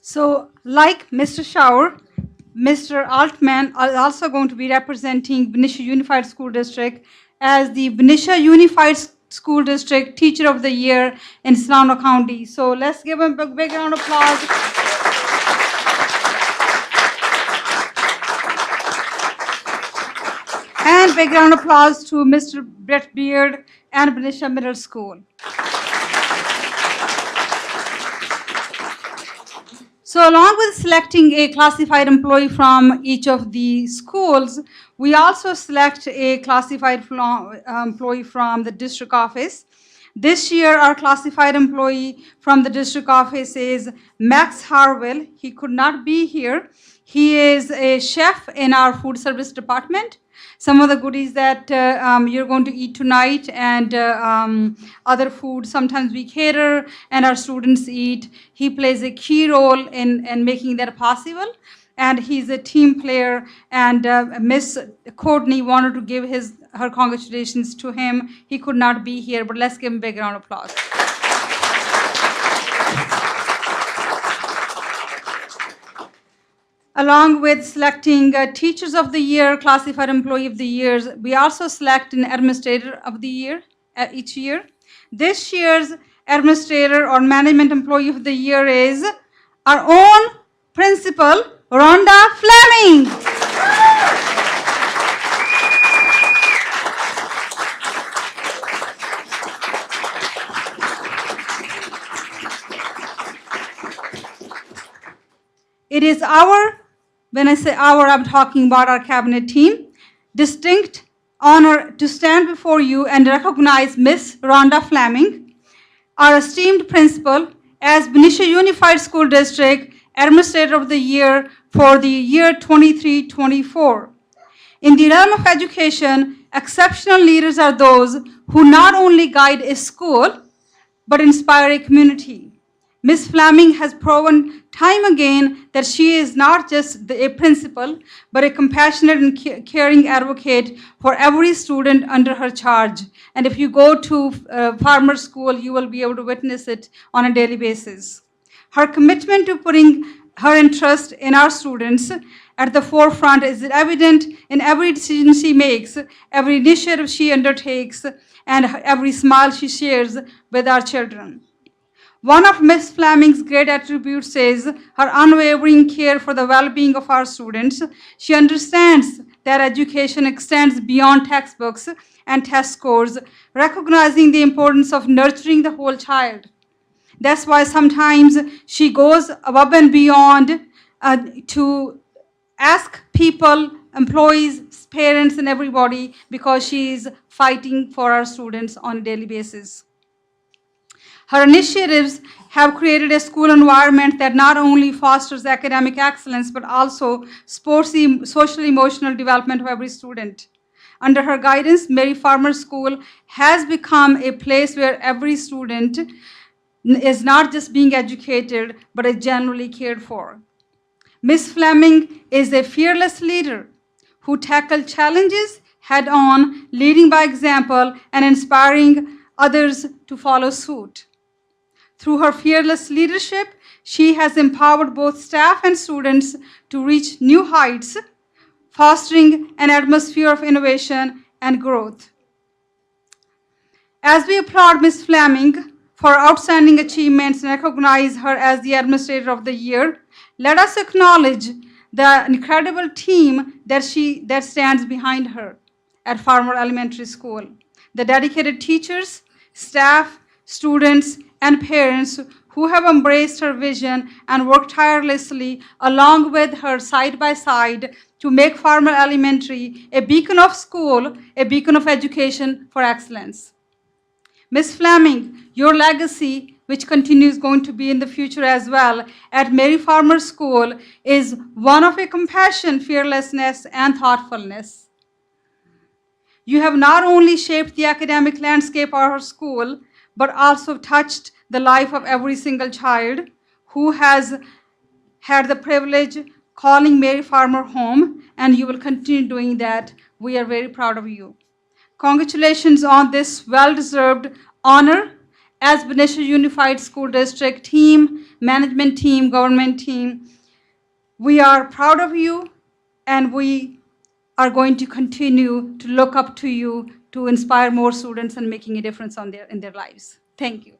So, like Mr. Shower, Mr. Altman is also going to be representing Benicia Unified School District as the Benicia Unified School District Teacher of the Year in Solano County. So let's give him a big round of applause. and big round of applause to Mr. Brett Beard and Benicia Middle School. So along with selecting a classified employee from each of the schools, we also select a classified employee from the district office. This year, our classified employee from the district office is Max Harwell. He could not be here. He is a chef in our food service department. Some of the goodies that you're going to eat tonight and other food, sometimes we cater and our students eat. He plays a key role in making that possible. And he's a team player, and Miss Courtney wanted to give her congratulations to him. He could not be here, but let's give him a big round of applause. Along with selecting Teachers of the Year, Classified Employee of the Year, we also select an Administrator of the Year each year. This year's Administrator or Management Employee of the Year is our own Principal, Rhonda Fleming. It is our, when I say our, I'm talking about our cabinet team, distinct honor to stand before you and recognize Miss Rhonda Fleming, our esteemed principal, as Benicia Unified School District Administrator of the Year for the year 23-24. In the realm of education, exceptional leaders are those who not only guide a school, but inspire a community. Ms. Fleming has proven time again that she is not just a principal, but a compassionate and caring advocate for every student under her charge. And if you go to Farmer School, you will be able to witness it on a daily basis. Her commitment to putting her interest in our students at the forefront is evident in every decision she makes, every initiative she undertakes, and every smile she shares with our children. One of Ms. Fleming's great attributes is her unwavering care for the well-being of our students. She understands that education extends beyond textbooks and test scores, recognizing the importance of nurturing the whole child. That's why sometimes she goes above and beyond to ask people, employees, parents, and everybody, because she is fighting for our students on a daily basis. Her initiatives have created a school environment that not only fosters academic excellence, but also supports the social emotional development of every student. Under her guidance, Mary Farmer School has become a place where every student is not just being educated, but is genuinely cared for. Ms. Fleming is a fearless leader who tackles challenges head-on, leading by example and inspiring others to follow suit. Through her fearless leadership, she has empowered both staff and students to reach new heights, fostering an atmosphere of innovation and growth. As we applaud Ms. Fleming for outstanding achievements and recognize her as the Administrator of the Year, let us acknowledge the incredible team that stands behind her at Farmer Elementary School. The dedicated teachers, staff, students, and parents who have embraced her vision and worked tirelessly along with her side by side to make Farmer Elementary a beacon of school, a beacon of education for excellence. Ms. Fleming, your legacy, which continues going to be in the future as well at Mary Farmer School, is one of a compassion, fearlessness, and thoughtfulness. You have not only shaped the academic landscape of our school, but also touched the life of every single child who has had the privilege calling Mary Farmer home, and you will continue doing that. We are very proud of you. Congratulations on this well-deserved honor as Benicia Unified School District team, management team, government team. We are proud of you, and we are going to continue to look up to you to inspire more students and making a difference in their lives. Thank you.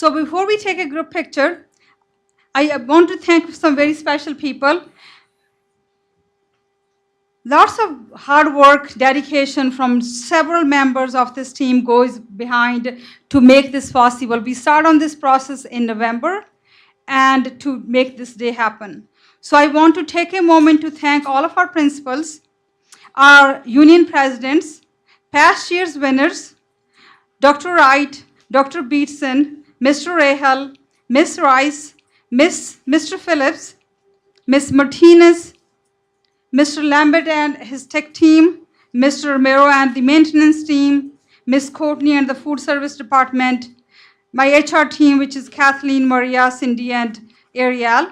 So before we take a group picture, I want to thank some very special people. Lots of hard work, dedication from several members of this team goes behind to make this possible. We start on this process in November and to make this day happen. So I want to take a moment to thank all of our principals, our union presidents, past year's winners, Dr. Wright, Dr. Beatson, Mr. Rahal, Ms. Rice, Mr. Phillips, Ms. Martinez, Mr. Lambert and his tech team, Mr. Romero and the maintenance team, Ms. Courtney and the food service department, my HR team, which is Kathleen, Maria, Cindy, and Ariel,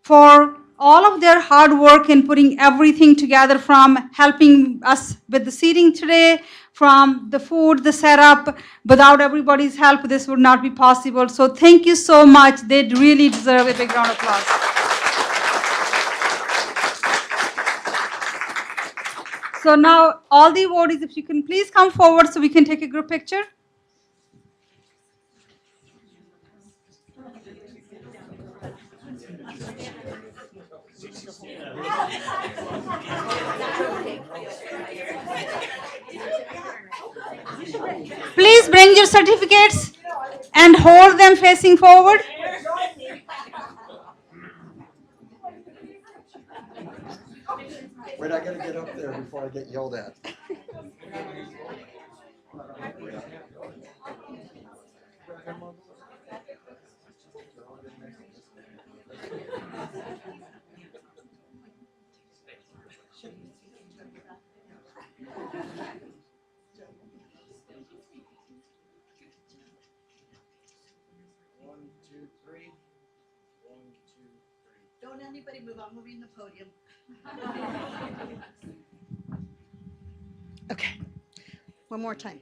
for all of their hard work in putting everything together, from helping us with the seating today, from the food, the setup. Without everybody's help, this would not be possible. So thank you so much. They really deserve a big round of applause. So now all the awardees, if you can please come forward so we can take a group picture. Please bring your certificates and hold them facing forward. Wait, I gotta get up there before I get yelled at. Don't anybody move, I'm moving the podium. Okay, one more time.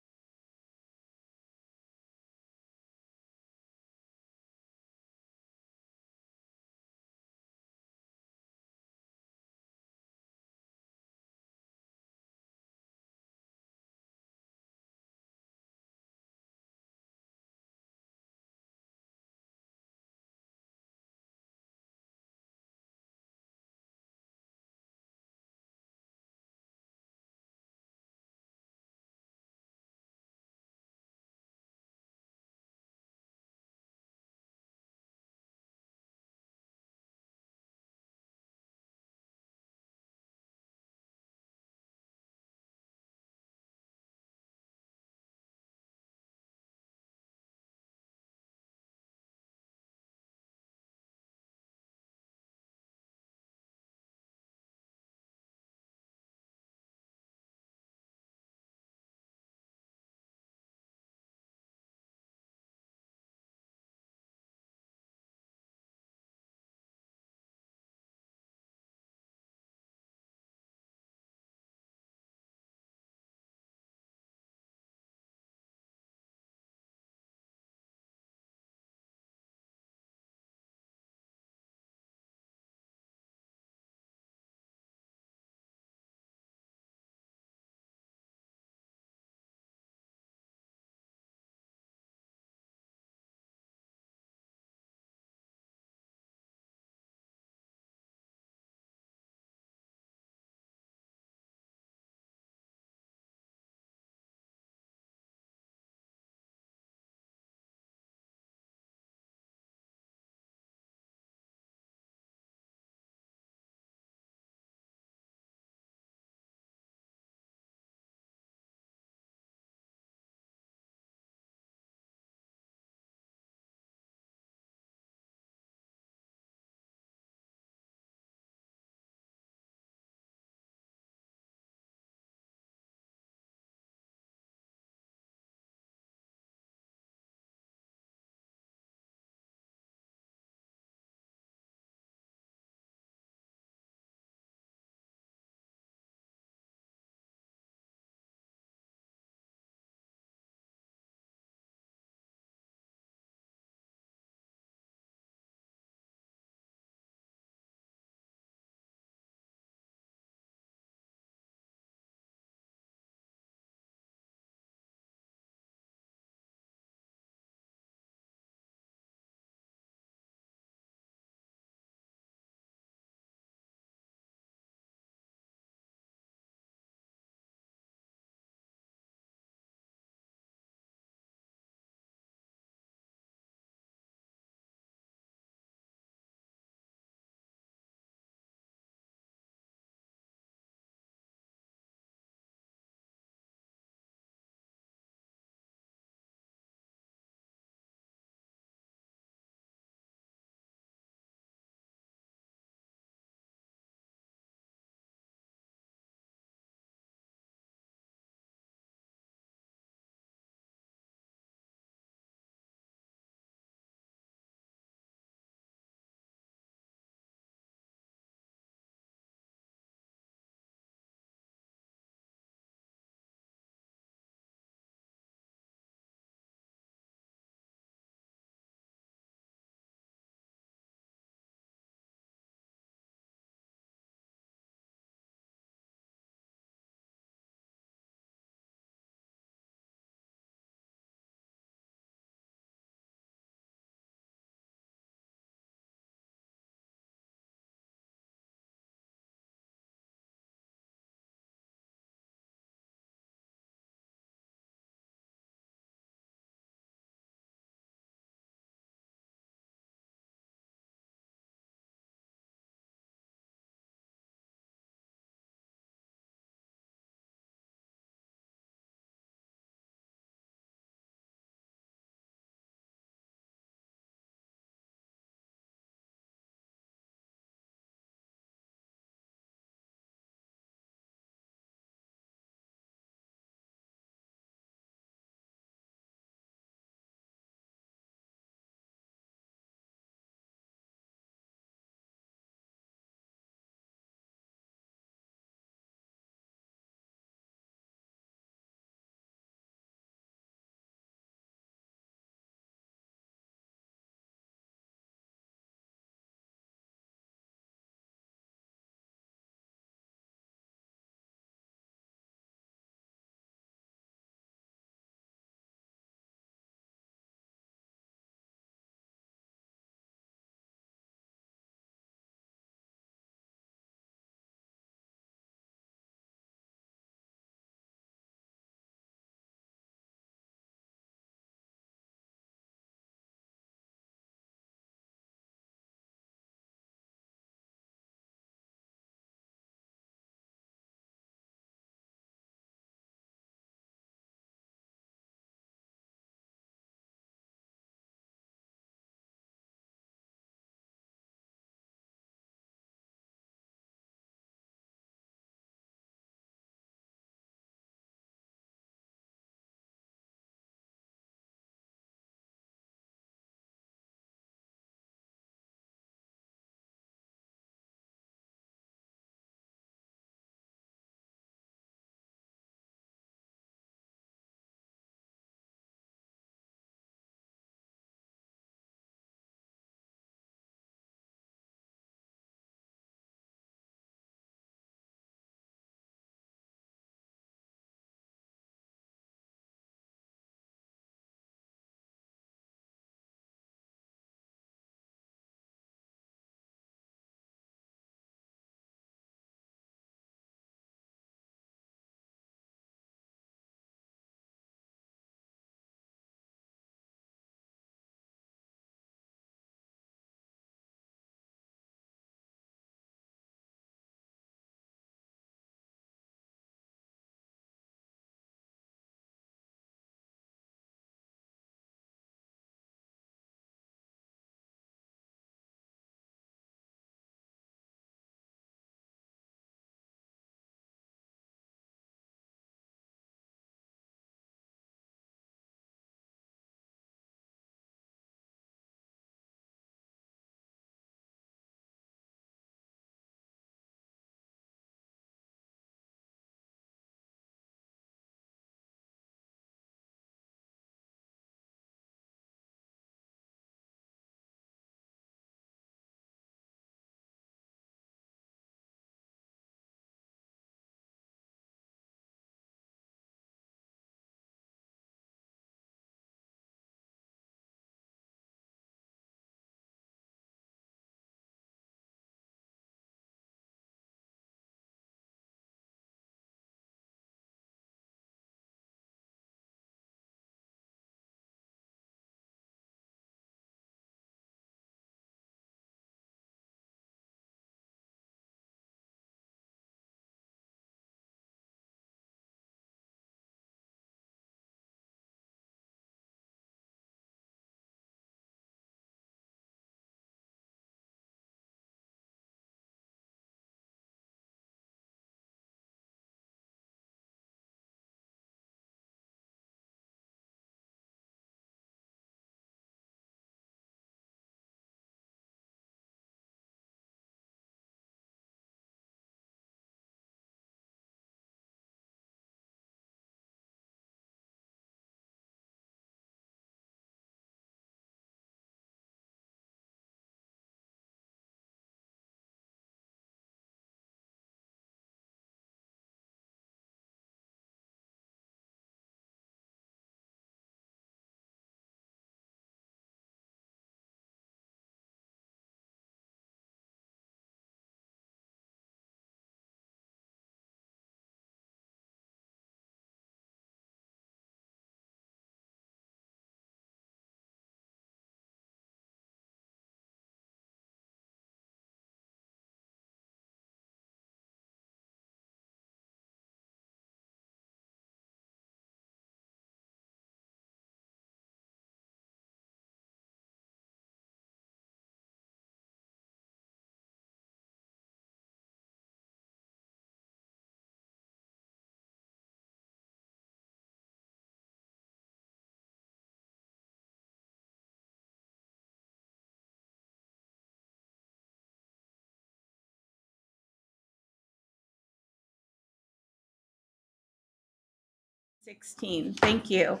16, thank you.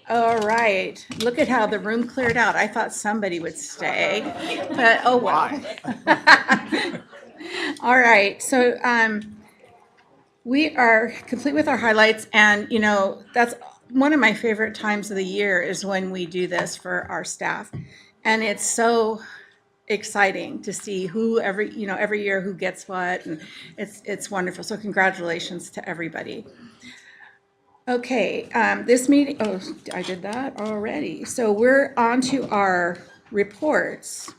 All right, look at how the room cleared out. I thought somebody would stay, but oh well. All right, so we are complete with our highlights, and you know, that's one of my favorite times of the year is when we do this for our staff. And it's so exciting to see who every year who gets what, and it's wonderful. So congratulations to everybody. Okay, this meeting, oh, I did that already. So we're on to our reports.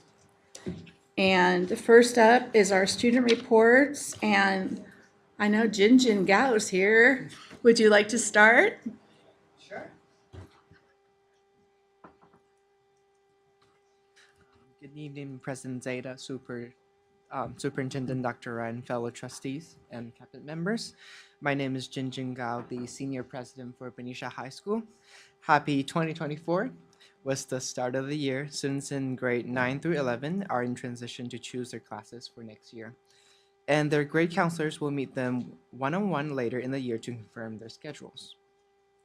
And first up is our student reports, and I know Jin Gao's here. Would you like to start? Sure. Good evening, President Zeta, Superintendent Dr. Ryan, fellow trustees, and cabinet members. My name is Jin Gao, the Senior President for Benicia High School. Happy 2024 was the start of the year. Students in grade 9 through 11 are in transition to choose their classes for next year. And their grade counselors will meet them one-on-one later in the year to confirm their schedules.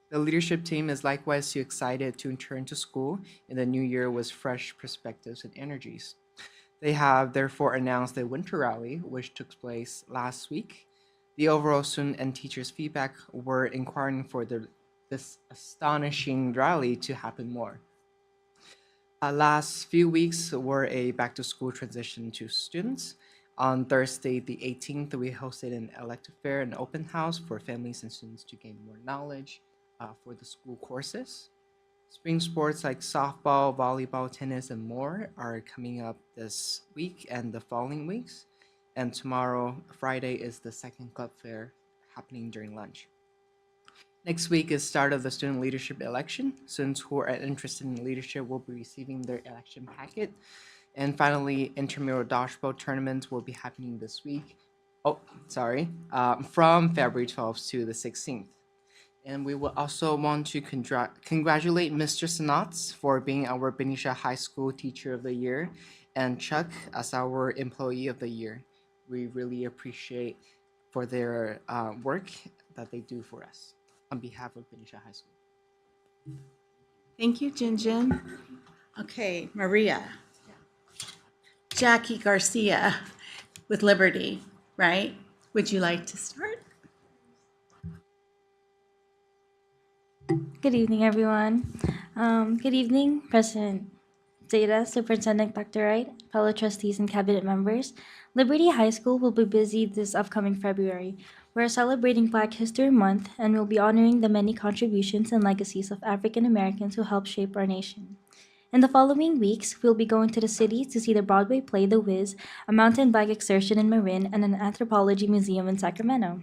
The leadership team is likewise excited to return to school in the new year with fresh perspectives and energies. They have therefore announced a winter rally, which took place last week. The overall student and teachers' feedback were inquiring for this astonishing rally to happen more. Last few weeks were a back-to-school transition to students. On Thursday, the 18th, we hosted an elective fair and open house for families and students to gain more knowledge for the school courses. Spring sports like softball, volleyball, tennis, and more are coming up this week and the following weeks. And tomorrow, Friday, is the second club fair happening during lunch. Next week is start of the student leadership election. Students who are interested in leadership will be receiving their election packet. And finally, intramural dodgeball tournaments will be happening this week. From February 12th to the 16th. And we will also want to congratulate Mr. Sanatz for being our Benicia High School Teacher of the Year and Chuck as our Employee of the Year. We really appreciate for their work that they do for us on behalf of Benicia High School. Thank you, Jin. Okay, Maria. Jackie Garcia with Liberty, right? Would you like to start? Good evening, everyone. Good evening, President Zeta, Superintendent Dr. Wright, fellow trustees and cabinet members. Liberty High School will be busy this upcoming February. We're celebrating Black History Month and will be honoring the many contributions and legacies of African Americans who helped shape our nation. In the following weeks, we'll be going to the city to see the Broadway play The Wiz, a mountain bike excursion in Marin, and an anthropology museum in Sacramento.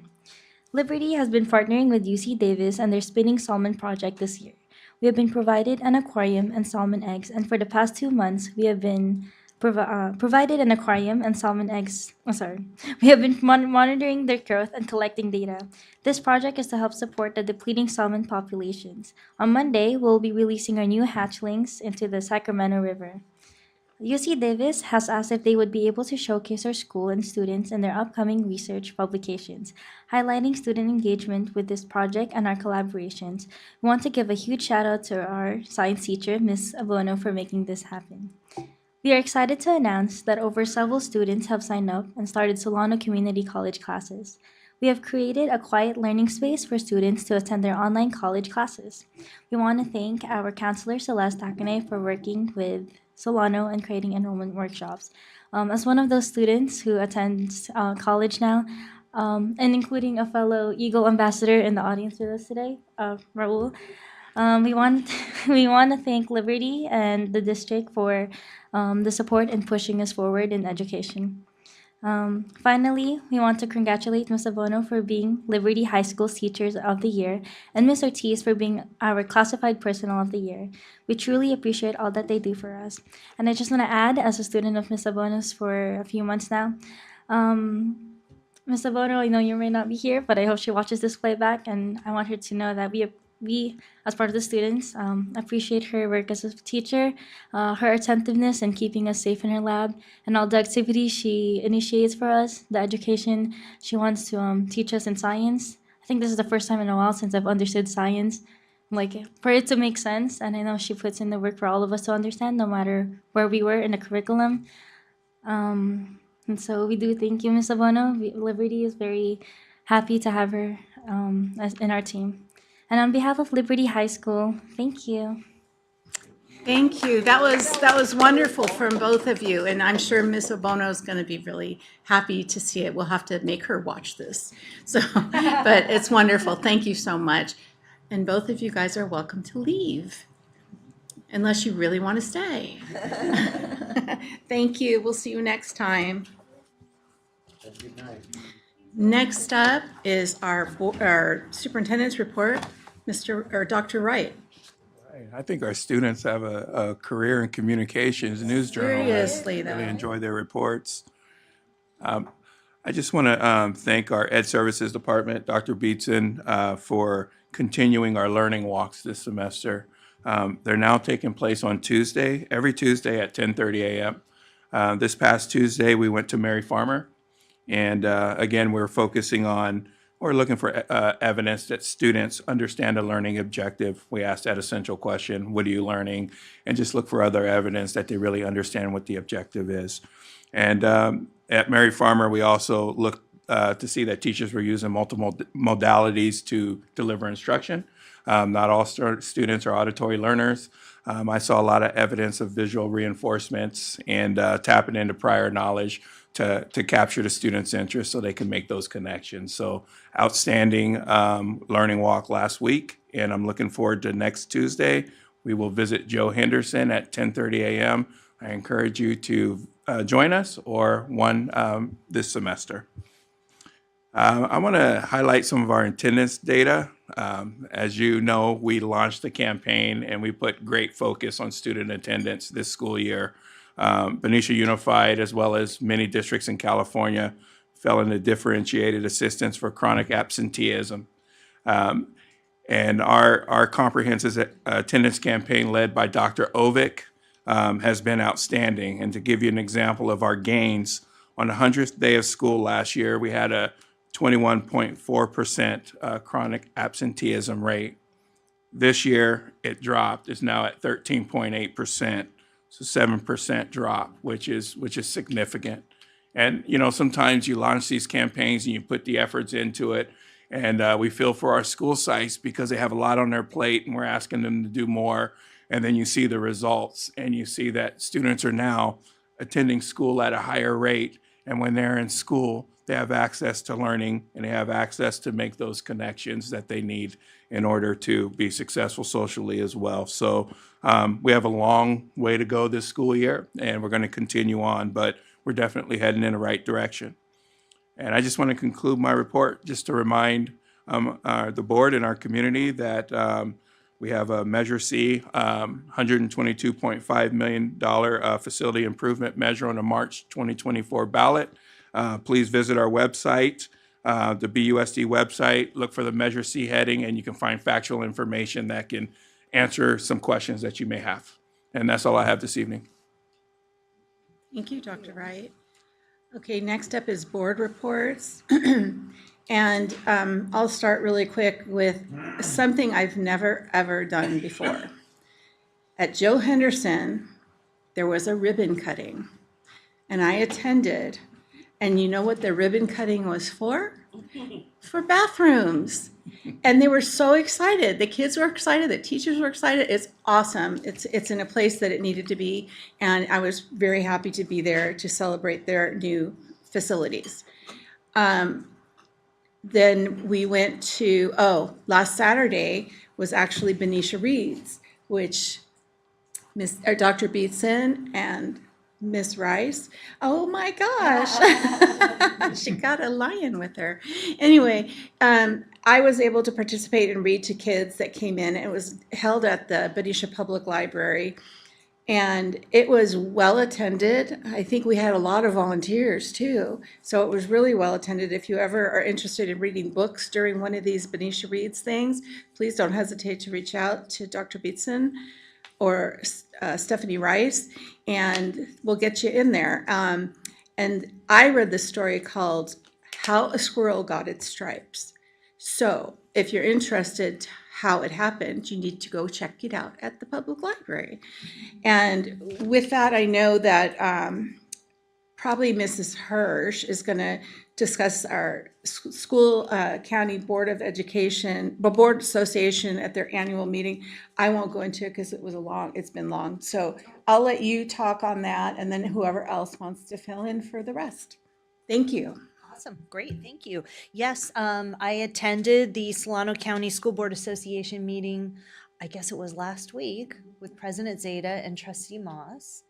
Liberty has been partnering with UC Davis and their Spinning Salmon project this year. We have been provided an aquarium and salmon eggs, and for the past 2 months, we have been provided an aquarium and salmon eggs. We have been monitoring their growth and collecting data. This project is to help support the depleting salmon populations. On Monday, we'll be releasing our new hatchlings into the Sacramento River. UC Davis has asked if they would be able to showcase our school and students in their upcoming research publications, highlighting student engagement with this project and our collaborations. We want to give a huge shout out to our science teacher, Ms. Abono, for making this happen. We are excited to announce that over several students have signed up and started Solano Community College classes. We have created a quiet learning space for students to attend their online college classes. We want to thank our counselor, Celeste Akane, for working with Solano and creating enrollment workshops. As one of those students who attends college now, and including a fellow Eagle ambassador in the audience with us today, Raul, we want to thank Liberty and the district for the support in pushing us forward in education. Finally, we want to congratulate Ms. Abono for being Liberty High School's Teachers of the Year and Ms. Ortiz for being our Classified Personnel of the Year. We truly appreciate all that they do for us. And I just want to add, as a student of Ms. Abono's for a few months now, Ms. Abono, I know you may not be here, but I hope she watches this playback, and I want her to know that we, as part of the students, appreciate her work as a teacher, her attentiveness in keeping us safe in her lab, and all the activities she initiates for us, the education she wants to teach us in science. I think this is the first time in a while since I've understood science, like for it to make sense. And I know she puts in the work for all of us to understand, no matter where we were in the curriculum. And so we do thank you, Ms. Abono. Liberty is very happy to have her in our team. And on behalf of Liberty High School, thank you. Thank you. That was wonderful from both of you, and I'm sure Miss Obono is going to be really happy to see it. We'll have to make her watch this. So, but it's wonderful. Thank you so much. And both of you guys are welcome to leave, unless you really want to stay. Thank you. We'll see you next time. Next up is our superintendent's report, Dr. Wright. I think our students have a career in communications, news journalism. Seriously, though. Really enjoy their reports. I just want to thank our Ed Services Department, Dr. Beatson, for continuing our learning walks this semester. They're now taking place on Tuesday, every Tuesday at 10:30 a.m. This past Tuesday, we went to Mary Farmer. And again, we're looking for evidence that students understand a learning objective. We asked that essential question, what are you learning? And just look for other evidence that they really understand what the objective is. And at Mary Farmer, we also looked to see that teachers were using multiple modalities to deliver instruction. Not all students are auditory learners. I saw a lot of evidence of visual reinforcements and tapping into prior knowledge to capture the students' interest so they can make those connections. So outstanding learning walk last week, and I'm looking forward to next Tuesday. We will visit Joe Henderson at 10:30 a.m. I encourage you to join us or one this semester. I want to highlight some of our attendance data. As you know, we launched the campaign and we put great focus on student attendance this school year. Benicia Unified, as well as many districts in California, fell into differentiated assistance for chronic absenteeism. And our comprehensive attendance campaign led by Dr. Ovick has been outstanding. And to give you an example of our gains, on the 100th day of school last year, we had a 21.4% chronic absenteeism rate. This year, it dropped. It's now at 13.8%. So 7% drop, which is significant. And sometimes you launch these campaigns and you put the efforts into it, and we feel for our school sites because they have a lot on their plate, and we're asking them to do more. And then you see the results, and you see that students are now attending school at a higher rate. And when they're in school, they have access to learning, and they have access to make those connections that they need in order to be successful socially as well. So we have a long way to go this school year, and we're going to continue on, but we're definitely heading in the right direction. And I just want to conclude my report just to remind the board and our community that we have a Measure C, $122.5 million facility improvement measure on the March 2024 ballot. Please visit our website, the BUSD website, look for the Measure C heading, and you can find factual information that can answer some questions that you may have. And that's all I have this evening. Thank you, Dr. Wright. Okay, next up is board reports. And I'll start really quick with something I've never, ever done before. At Joe Henderson, there was a ribbon cutting, and I attended. And you know what the ribbon cutting was for? For bathrooms. And they were so excited. The kids were excited. The teachers were excited. It's awesome. It's in a place that it needed to be. And I was very happy to be there to celebrate their new facilities. Then we went to, last Saturday was actually Benicia Reads, which Dr. Beatson and Miss Rice. Oh my gosh. She got a lion with her. Anyway, I was able to participate and read to kids that came in. It was held at the Benicia Public Library, and it was well attended. I think we had a lot of volunteers too. So it was really well attended. If you ever are interested in reading books during one of these Benicia Reads things, please don't hesitate to reach out to Dr. Beatson or Stephanie Rice, and we'll get you in there. And I read the story called How a Squirrel Got Its Stripes. So if you're interested how it happened, you need to go check it out at the public library. And with that, I know that probably Mrs. Hirsch is going to discuss our school county board of education, board association at their annual meeting. I won't go into it because it's been long. So I'll let you talk on that, and then whoever else wants to fill in for the rest. Thank you. Awesome, great, thank you. Yes, I attended the Solano County School Board Association meeting, I guess it was last week, with President Zeta and Trustee Moss.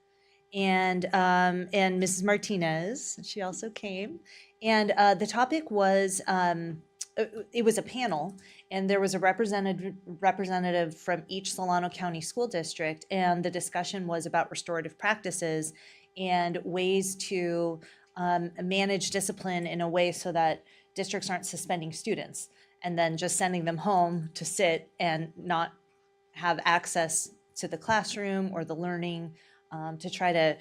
And Mrs. Martinez, she also came. And the topic was, it was a panel, and there was a representative from each Solano County School District, and the discussion was about restorative practices and ways to manage discipline in a way so that districts aren't suspending students and then just sending them home to sit and not have access to the classroom or the learning, to try to,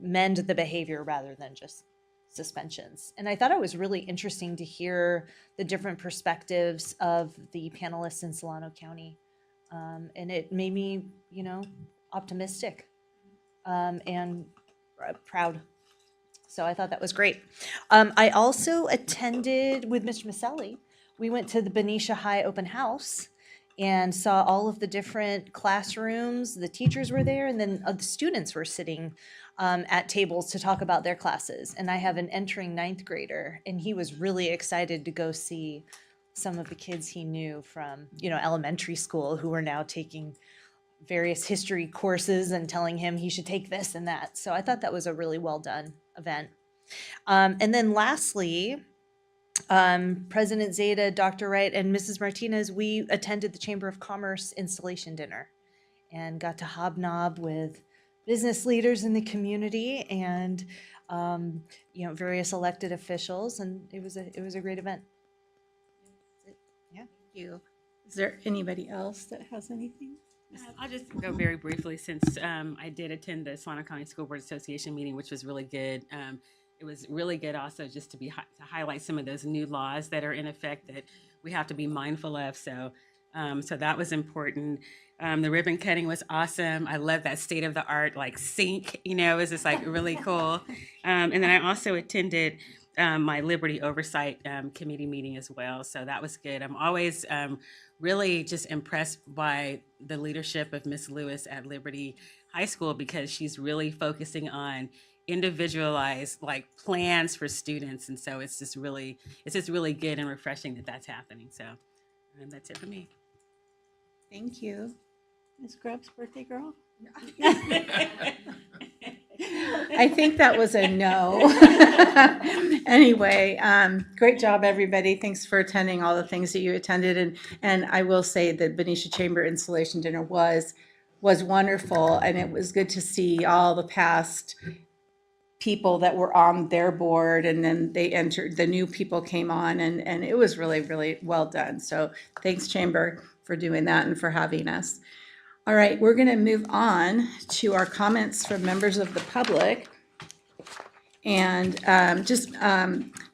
mend the behavior rather than just suspensions. And I thought it was really interesting to hear the different perspectives of the panelists in Solano County. And it made me, optimistic and proud. So I thought that was great. I also attended with Mr. Maselli. We went to the Benicia High open house and saw all of the different classrooms. The teachers were there, and then the students were sitting at tables to talk about their classes. And I have an entering 9th grader, and he was really excited to go see some of the kids he knew from, elementary school who were now taking various history courses and telling him he should take this and that. So I thought that was a really well done event. And then lastly, President Zeta, Dr. Wright, and Mrs. Martinez, we attended the Chamber of Commerce installation dinner and got to hobnob with business leaders in the community and various elected officials, and it was a great event. Yeah. Thank you. Is there anybody else that has anything? I'll just go very briefly since I did attend the Solano County School Board Association meeting, which was really good. It was really good also just to highlight some of those new laws that are in effect that we have to be mindful of. So that was important. The ribbon cutting was awesome. I love that state of the art sink. It was just really cool. And then I also attended my Liberty Oversight Committee meeting as well. So that was good. I'm always really just impressed by the leadership of Miss Lewis at Liberty High School because she's really focusing on individualized plans for students. And so it's just really good and refreshing that that's happening. So that's it for me. Thank you. Ms. Grubbs, birthday girl? I think that was a no. Anyway, great job, everybody. Thanks for attending all the things that you attended. And I will say the Benicia Chamber installation dinner was wonderful, and it was good to see all the past people that were on their board, and then the new people came on, and it was really, really well done. So thanks, Chamber, for doing that and for having us. All right, we're going to move on to our comments from members of the public. And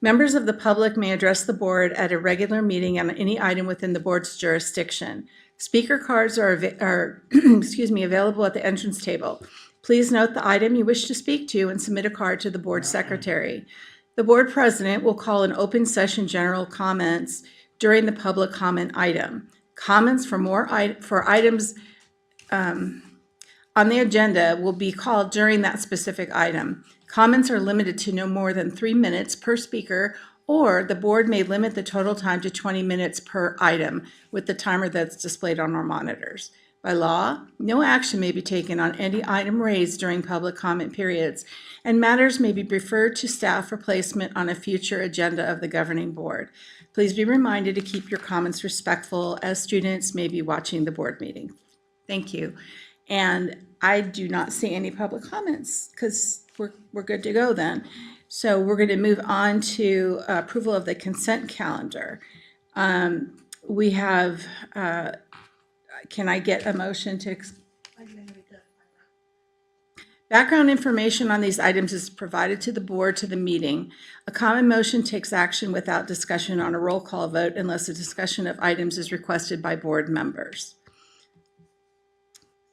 members of the public may address the board at a regular meeting on any item within the board's jurisdiction. Speaker cards are available at the entrance table. Please note the item you wish to speak to and submit a card to the board secretary. The board president will call an open session general comments during the public comment item. Comments for items on the agenda will be called during that specific item. Comments are limited to no more than 3 minutes per speaker, or the board may limit the total time to 20 minutes per item with the timer that's displayed on our monitors. By law, no action may be taken on any item raised during public comment periods, and matters may be referred to staff for placement on a future agenda of the governing board. Please be reminded to keep your comments respectful, as students may be watching the board meeting. Thank you. And I do not see any public comments because we're good to go then. So we're going to move on to approval of the consent calendar. We have, can I get a motion to, Background information on these items is provided to the board to the meeting. A common motion takes action without discussion on a roll call vote unless a discussion of items is requested by board members.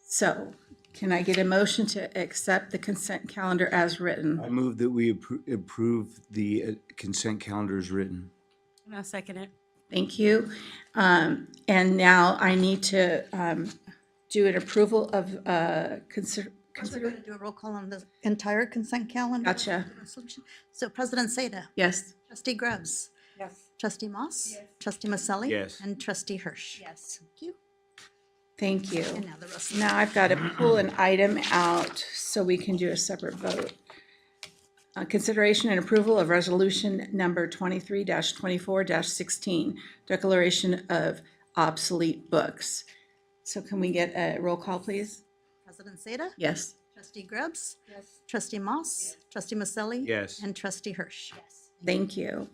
So, can I get a motion to accept the consent calendar as written? I move that we approve the consent calendar as written. And I'll second it. Thank you. And now I need to do an approval of We're going to do a roll call on the entire consent calendar. Gotcha. Resolution. So President Zeta. Yes. Trustee Grubbs. Yes. Trustee Moss. Trustee Maselli. Yes. And Trustee Hirsch. Yes. Thank you. Thank you. And now the rest. Now I've got to pull an item out so we can do a separate vote. Consideration and approval of resolution number 23-24-16, declaration of obsolete books. So can we get a roll call, please? President Zeta. Yes. Trustee Grubbs. Yes. Trustee Moss. Trustee Maselli. Yes. And Trustee Hirsch. Yes. Thank you.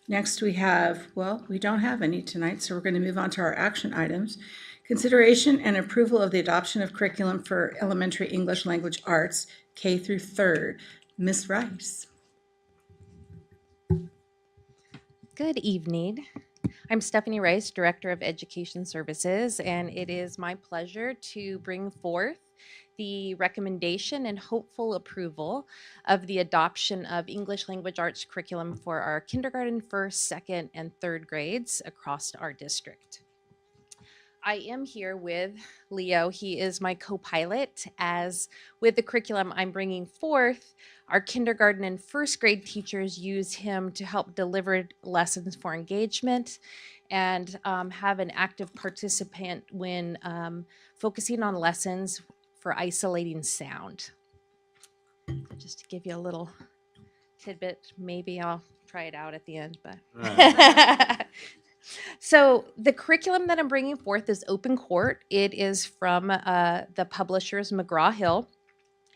Next we have, well, we don't have any tonight, so we're going to move on to our action items. Consideration and approval of the adoption of curriculum for elementary English language arts, K through 3rd. Ms. Rice. Good evening. I'm Stephanie Rice, Director of Education Services, and it is my pleasure to bring forth the recommendation and hopeful approval of the adoption of English language arts curriculum for our kindergarten, 1st, 2nd, and 3rd grades across our district. I am here with Leo. He is my co-pilot, as with the curriculum I'm bringing forth, our kindergarten and 1st grade teachers use him to help deliver lessons for engagement and have an active participant when focusing on lessons for isolating sound. Just to give you a little tidbit, maybe I'll try it out at the end, but. So the curriculum that I'm bringing forth is Open Court. It is from the publishers McGraw-Hill.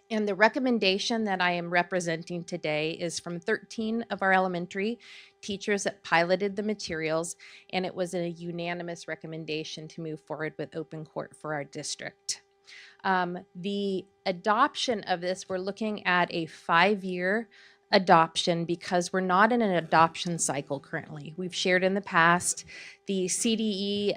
And the recommendation that I am representing today is from 13 of our elementary teachers that piloted the materials, and it was a unanimous recommendation to move forward with Open Court for our district. The adoption of this, we're looking at a 5-year adoption because we're not in an adoption cycle currently. We've shared in the past the CDE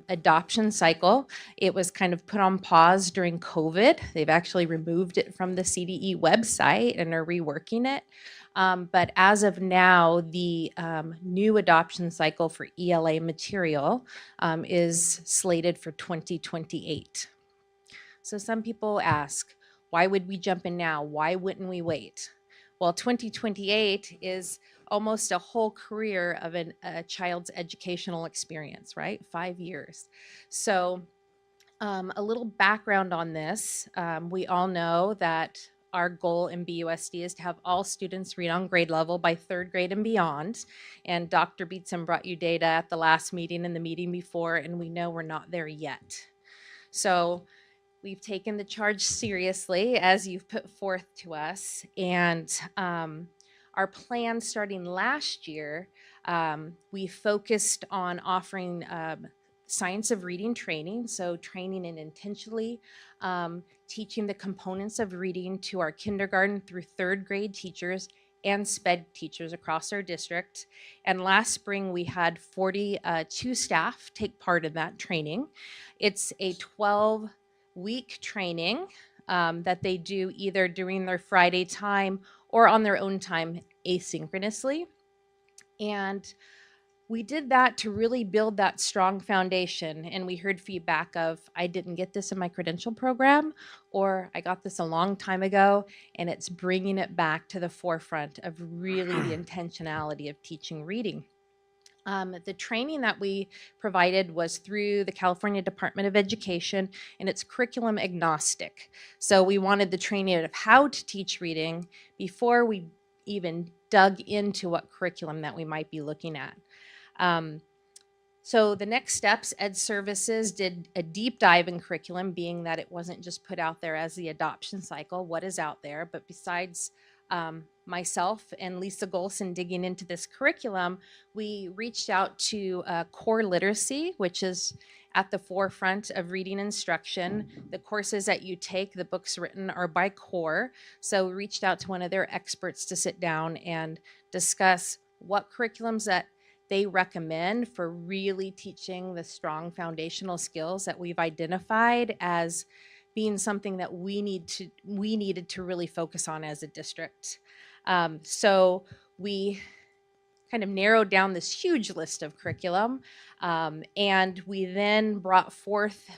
adoption cycle. It was kind of put on pause during COVID. They've actually removed it from the CDE website and are reworking it. But as of now, the new adoption cycle for ELA material is slated for 2028. So some people ask, why would we jump in now? Why wouldn't we wait? Well, 2028 is almost a whole career of a child's educational experience, right? 5 years. So a little background on this. We all know that our goal in BUSD is to have all students read on grade level by 3rd grade and beyond. And Dr. Beetson brought you data at the last meeting and the meeting before, and we know we're not there yet. So we've taken the charge seriously as you've put forth to us, and our plan starting last year, we focused on offering science of reading training, so training and intentionally teaching the components of reading to our kindergarten through 3rd grade teachers and SPED teachers across our district. And last spring, we had 42 staff take part in that training. It's a 12-week training that they do either during their Friday time or on their own time asynchronously. And we did that to really build that strong foundation. And we heard feedback of, I didn't get this in my credential program, or I got this a long time ago, and it's bringing it back to the forefront of really the intentionality of teaching reading. The training that we provided was through the California Department of Education, and it's curriculum agnostic. So we wanted the training of how to teach reading before we even dug into what curriculum that we might be looking at. So the next steps, Ed Services did a deep dive in curriculum, being that it wasn't just put out there as the adoption cycle, what is out there, but besides myself and Lisa Golson digging into this curriculum, we reached out to core literacy, which is at the forefront of reading instruction. The courses that you take, the books written are by core. So we reached out to one of their experts to sit down and discuss what curriculums that they recommend for really teaching the strong foundational skills that we've identified as being something that we needed to really focus on as a district. So we kind of narrowed down this huge list of curriculum, and we then brought forth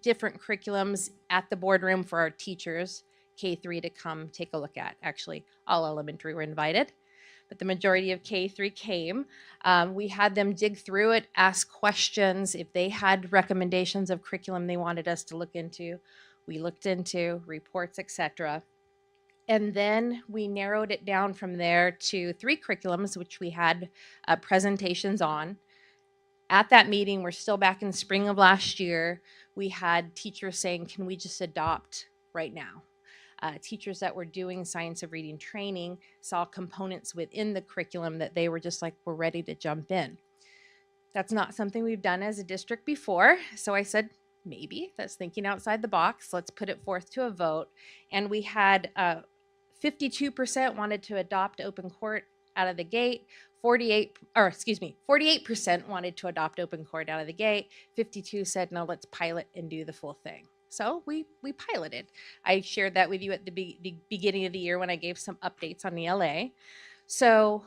different curriculums at the boardroom for our teachers, K-3, to come take a look at. Actually, all elementary were invited, but the majority of K-3 came. We had them dig through it, ask questions. If they had recommendations of curriculum they wanted us to look into, we looked into reports, etc. And then we narrowed it down from there to 3 curriculums, which we had presentations on. At that meeting, we're still back in spring of last year, we had teachers saying, can we just adopt right now? Teachers that were doing science of reading training saw components within the curriculum that they were just like, we're ready to jump in. That's not something we've done as a district before. So I said, maybe that's thinking outside the box. Let's put it forth to a vote. And we had 52% wanted to adopt open court out of the gate. 48% wanted to adopt open court out of the gate. 52 said, no, let's pilot and do the full thing. So we piloted. I shared that with you at the beginning of the year when I gave some updates on ELA. So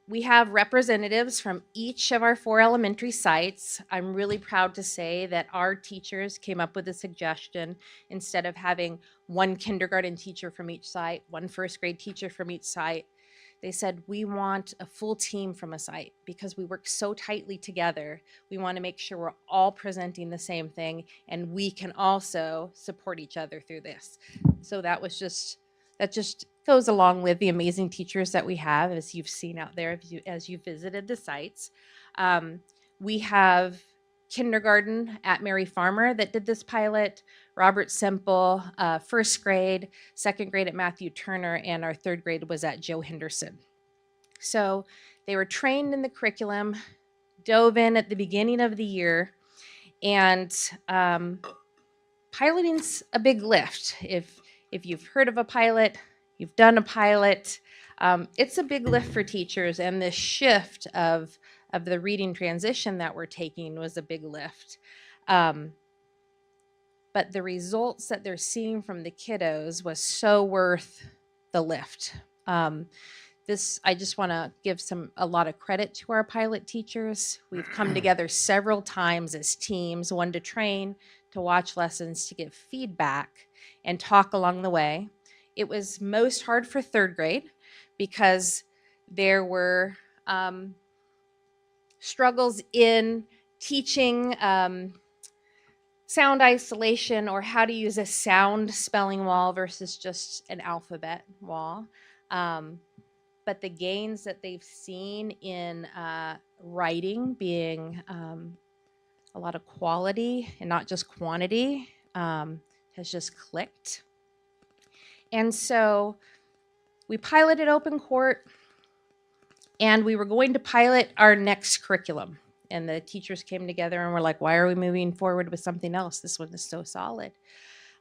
we have representatives from each of our 4 elementary sites. I'm really proud to say that our teachers came up with a suggestion. Instead of having one kindergarten teacher from each site, one first grade teacher from each site, they said, we want a full team from a site because we work so tightly together. We want to make sure we're all presenting the same thing and we can also support each other through this. So that just goes along with the amazing teachers that we have, as you've seen out there as you visited the sites. We have kindergarten at Mary Farmer that did this pilot, Robert Semple, first grade, second grade at Matthew Turner, and our 3rd grade was at Joe Henderson. So they were trained in the curriculum, dove in at the beginning of the year, and piloting's a big lift. If you've heard of a pilot, you've done a pilot, it's a big lift for teachers, and this shift of the reading transition that we're taking was a big lift. But the results that they're seeing from the kiddos was so worth the lift. I just want to give a lot of credit to our pilot teachers. We've come together several times as teams, one to train, to watch lessons, to give feedback, and talk along the way. It was most hard for 3rd grade because there were struggles in teaching sound isolation or how to use a sound spelling wall versus just an alphabet wall. But the gains that they've seen in writing being a lot of quality and not just quantity has just clicked. And so we piloted open court, and we were going to pilot our next curriculum. And the teachers came together and were like, why are we moving forward with something else? This one is so solid.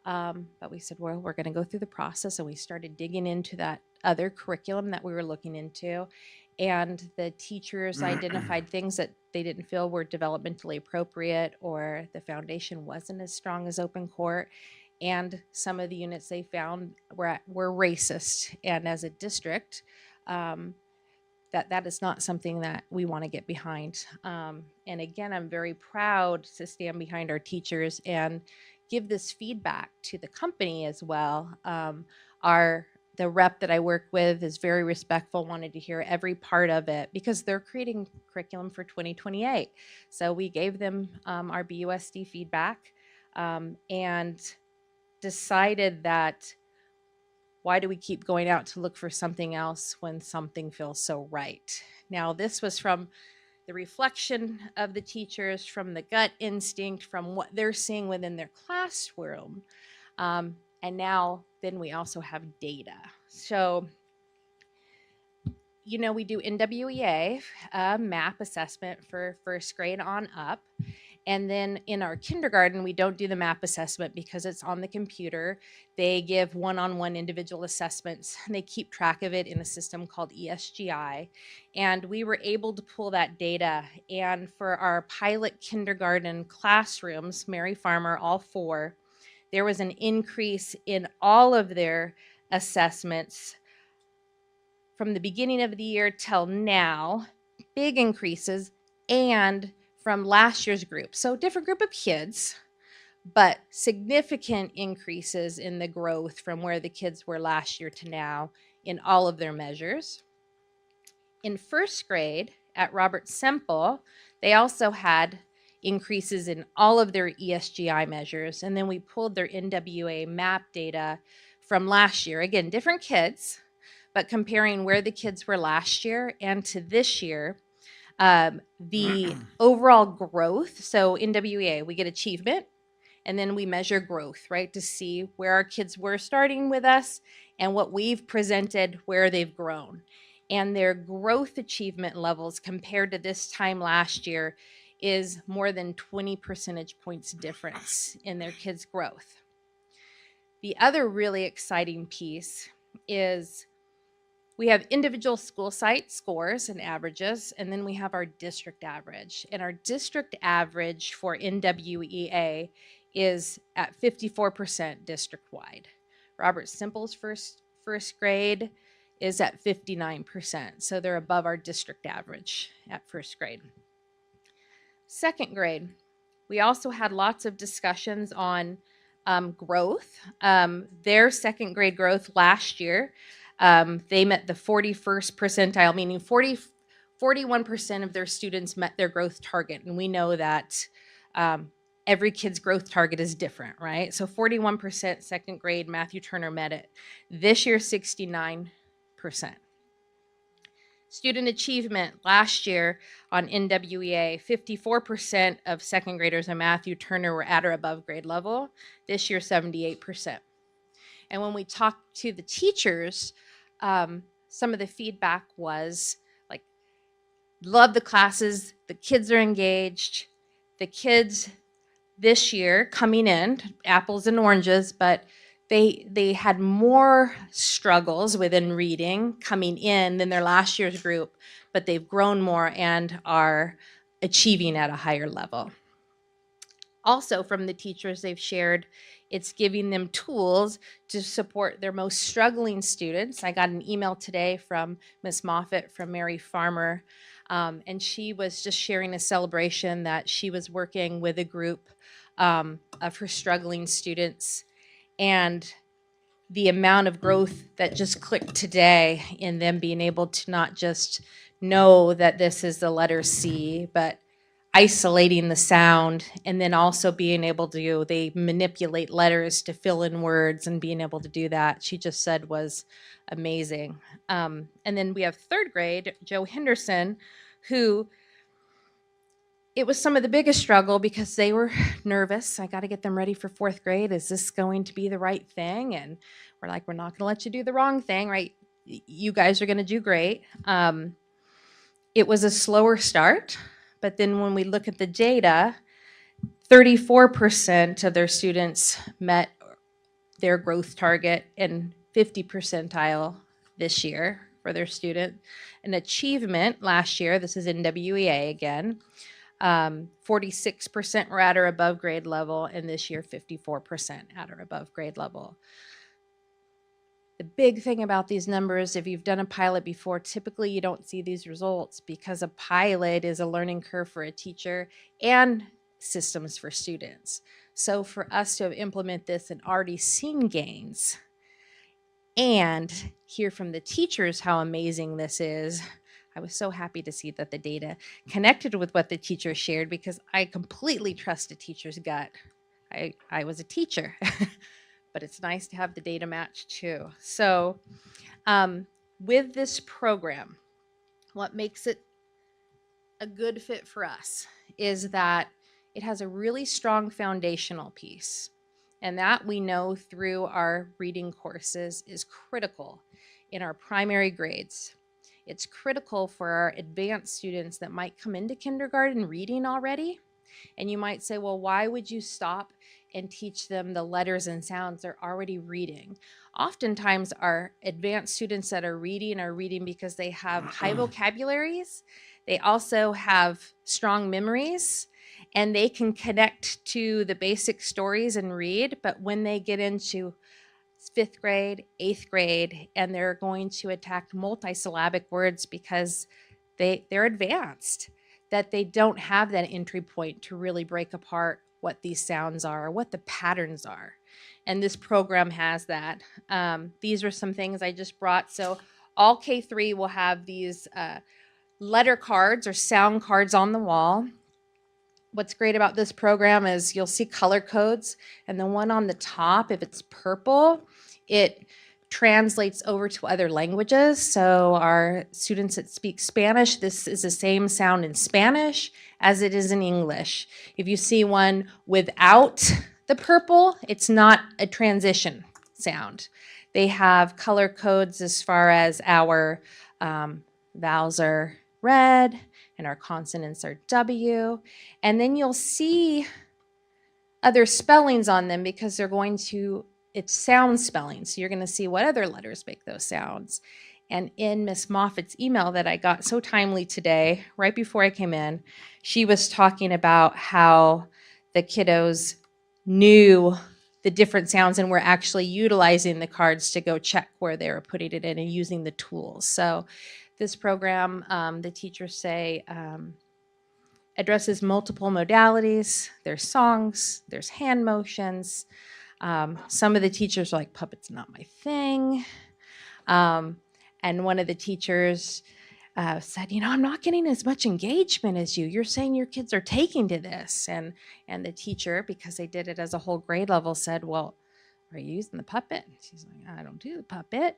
But we said, well, we're going to go through the process. And we started digging into that other curriculum that we were looking into. And the teachers identified things that they didn't feel were developmentally appropriate, or the foundation wasn't as strong as open court. And some of the units they found were racist. And as a district, that is not something that we want to get behind. And again, I'm very proud to stand behind our teachers and give this feedback to the company as well. The rep that I work with is very respectful, wanted to hear every part of it because they're creating curriculum for 2028. So we gave them our BUSD feedback and decided that why do we keep going out to look for something else when something feels so right? Now, this was from the reflection of the teachers, from the gut instinct, from what they're seeing within their classroom. And now then we also have data. So, you know, we do NWEA, MAP assessment for first grade on up. And then in our kindergarten, we don't do the MAP assessment because it's on the computer. They give one-on-one individual assessments, and they keep track of it in a system called ESGI. And we were able to pull that data. And for our pilot kindergarten classrooms, Mary Farmer, all 4, there was an increase in all of their assessments from the beginning of the year till now, big increases, and from last year's group. So different group of kids, but significant increases in the growth from where the kids were last year to now in all of their measures. In first grade at Robert Semple, they also had increases in all of their ESGI measures. And then we pulled their NWA MAP data from last year. Again, different kids, but comparing where the kids were last year and to this year, the overall growth. So NWEA, we get achievement, and then we measure growth, right, to see where our kids were starting with us and what we've presented, where they've grown. And their growth achievement levels compared to this time last year is more than 20 percentage points difference in their kids' growth. The other really exciting piece is we have individual school site scores and averages, and then we have our district average. And our district average for NWEA is at 54% district-wide. Robert Semple's first grade is at 59%, so they're above our district average at first grade. Second grade, we also had lots of discussions on growth. Their second grade growth last year, they met the 41st percentile, meaning 41% of their students met their growth target. And we know that every kid's growth target is different, right? So 41% second grade, Matthew Turner met it. This year, 69%. Student achievement last year on NWEA, 54% of second graders on Matthew Turner were at or above grade level. This year, 78%. And when we talked to the teachers, some of the feedback was like, love the classes, the kids are engaged, the kids this year coming in, apples and oranges, but they had more struggles within reading coming in than their last year's group, but they've grown more and are achieving at a higher level. Also from the teachers they've shared, it's giving them tools to support their most struggling students. I got an email today from Ms. Moffitt from Mary Farmer, and she was just sharing a celebration that she was working with a group of her struggling students, and the amount of growth that just clicked today in them being able to not just know that this is the letter C, but isolating the sound, and then also being able to, they manipulate letters to fill in words, and being able to do that, she just said was amazing. And then we have third grade, Joe Henderson, who it was some of the biggest struggle because they were nervous. I got to get them ready for fourth grade. Is this going to be the right thing? And we're like, we're not going to let you do the wrong thing, right? You guys are going to do great. It was a slower start, but then when we look at the data, 34% of their students met their growth target and 50 percentile this year for their student. And achievement last year, this is NWEA again, 46% were at or above grade level, and this year 54% at or above grade level. The big thing about these numbers, if you've done a pilot before, typically you don't see these results because a pilot is a learning curve for a teacher and systems for students. So for us to have implemented this and already seen gains and hear from the teachers how amazing this is, I was so happy to see that the data connected with what the teachers shared, because I completely trust a teacher's gut. I was a teacher, but it's nice to have the data match too. So with this program, what makes it a good fit for us is that it has a really strong foundational piece. And that we know through our reading courses is critical. in our primary grades. It's critical for our advanced students that might come into kindergarten reading already. And you might say, well, why would you stop and teach them the letters and sounds they're already reading? Oftentimes, our advanced students that are reading because they have high vocabularies. They also have strong memories, and they can connect to the basic stories and read. But when they get into 5th grade, 8th grade, and they're going to attack multisyllabic words because they're advanced, that they don't have that entry point to really break apart what these sounds are, or what the patterns are. And this program has that. These are some things I just brought. So all K3 will have these letter cards or sound cards on the wall. What's great about this program is you'll see color codes, and the one on the top, if it's purple, it translates over to other languages. So our students that speak Spanish, this is the same sound in Spanish as it is in English. If you see one without the purple, it's not a transition sound. They have color codes as far as our vowels are red and our consonants are W. And then you'll see other spellings on them because they're going to, it's sound spelling. So you're going to see what other letters make those sounds. And in Miss Moffat's email that I got so timely today, right before I came in, she was talking about how the kiddos knew the different sounds and were actually utilizing the cards to go check where they were putting it in and using the tools. So this program, the teachers say, addresses multiple modalities. There's songs, there's hand motions. Some of the teachers are like, puppet's not my thing. And one of the teachers said, you know, I'm not getting as much engagement as you. You're saying your kids are taking to this. And the teacher, because they did it as a whole grade level, said, well, are you using the puppet? She's like, I don't do the puppet.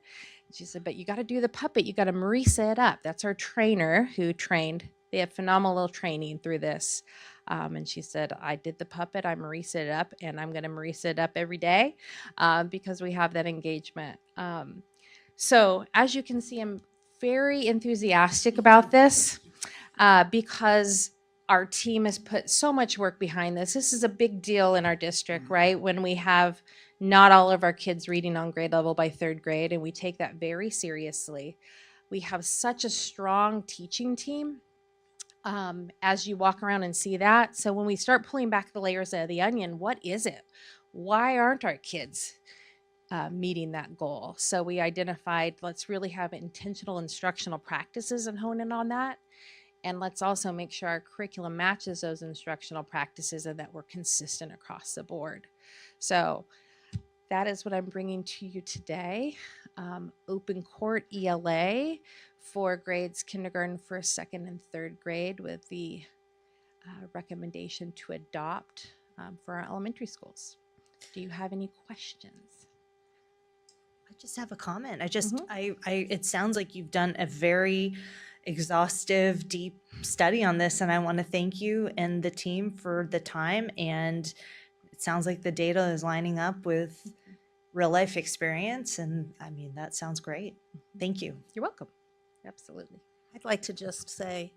She said, but you got to do the puppet. You got to Marisa it up. That's our trainer who trained. They have phenomenal training through this. And she said, I did the puppet. I Marisa it up, and I'm going to Marisa it up every day because we have that engagement. So as you can see, I'm very enthusiastic about this because our team has put so much work behind this. This is a big deal in our district, right? When we have not all of our kids reading on grade level by 3rd grade, and we take that very seriously. We have such a strong teaching team as you walk around and see that. So when we start pulling back the layers of the onion, what is it? Why aren't our kids meeting that goal? So we identified, let's really have intentional instructional practices and hone in on that. And let's also make sure our curriculum matches those instructional practices and that we're consistent across the board. So that is what I'm bringing to you today. Open Court ELA for grades kindergarten, 1st, 2nd, and 3rd grade with the recommendation to adopt for our elementary schools. Do you have any questions? I just have a comment. It sounds like you've done a very exhaustive, deep study on this, and I want to thank you and the team for the time. And it sounds like the data is lining up with real life experience, and I mean, that sounds great. Thank you. You're welcome. Absolutely. I'd like to just say,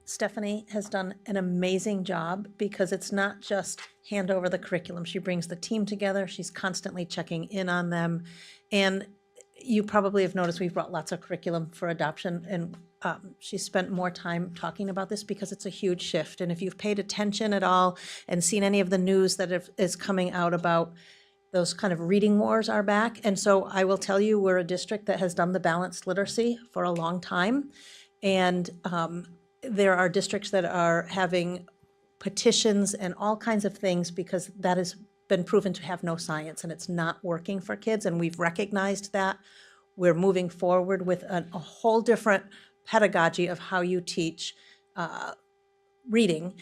Stephanie has done an amazing job because it's not just hand over the curriculum. She brings the team together. She's constantly checking in on them. And you probably have noticed we've brought lots of curriculum for adoption, and she spent more time talking about this because it's a huge shift. And if you've paid attention at all and seen any of the news that is coming out about those kind of reading wars are back. And so I will tell you, we're a district that has done the balanced literacy for a long time. And there are districts that are having petitions and all kinds of things because that has been proven to have no science and it's not working for kids. And we've recognized that. We're moving forward with a whole different pedagogy of how you teach reading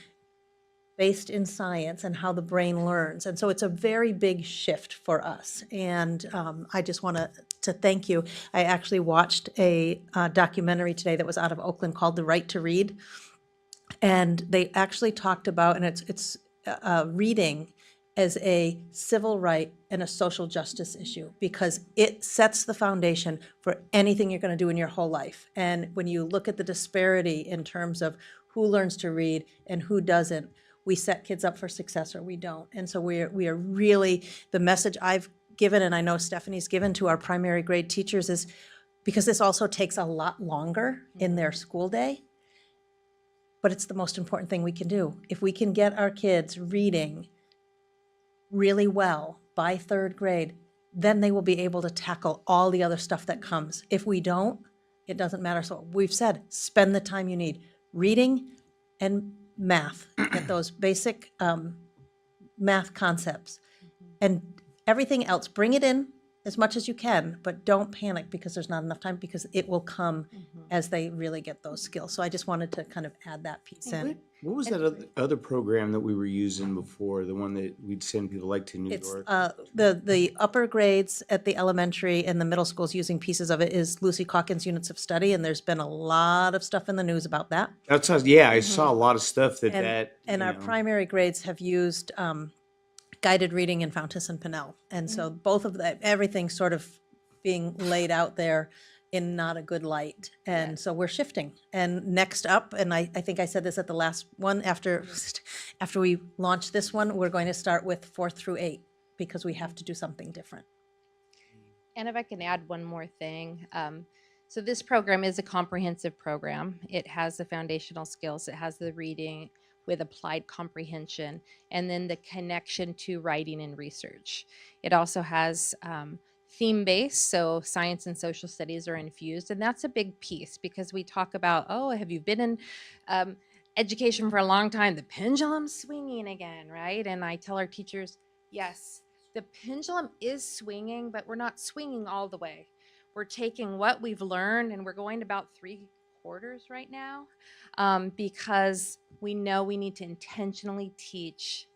based in science and how the brain learns. And so it's a very big shift for us. And I just want to thank you. I actually watched a documentary today that was out of Oakland called The Right to Read. And they actually talked about, and it's reading as a civil right and a social justice issue, because it sets the foundation for anything you're going to do in your whole life. And when you look at the disparity in terms of who learns to read and who doesn't, we set kids up for success or we don't. And so we are really, the message I've given, and I know Stephanie's given to our primary grade teachers, is because this also takes a lot longer in their school day, but it's the most important thing we can do. If we can get our kids reading really well by third grade, then they will be able to tackle all the other stuff that comes. If we don't, it doesn't matter. So we've said, spend the time you need. Reading and math, get those basic math concepts. And everything else, bring it in as much as you can, but don't panic because there's not enough time, because it will come as they really get those skills. So I just wanted to kind of add that piece in. What was that other program that we were using before, the one that we'd send people like to New It's York? the upper grades at the elementary and the middle schools using pieces of it is Lucy Calkins Units of Study, and there's been a lot of stuff in the news about that. That's how, yeah, I saw a lot of stuff that And our primary grades have used guided reading in Fountas and Pinnell. And so both of that, everything's sort of being laid out there in not a good light. And so we're shifting. And next up, and I think I said this at the last one, after we launch this one, we're going to start with 4th through 8 because we have to do something different. And if I can add one more thing. So this program is a comprehensive program. It has the foundational skills. It has the reading with applied comprehension, and then the connection to writing and research. It also has theme-based, so science and social studies are infused, and that's a big piece because we talk about, oh, have you been in education for a long time? The pendulum's swinging again, right? And I tell our teachers, yes, the pendulum is swinging, but we're not swinging all the way. We're taking what we've learned and we're going to about 3/4 right now, because we know we need to intentionally teach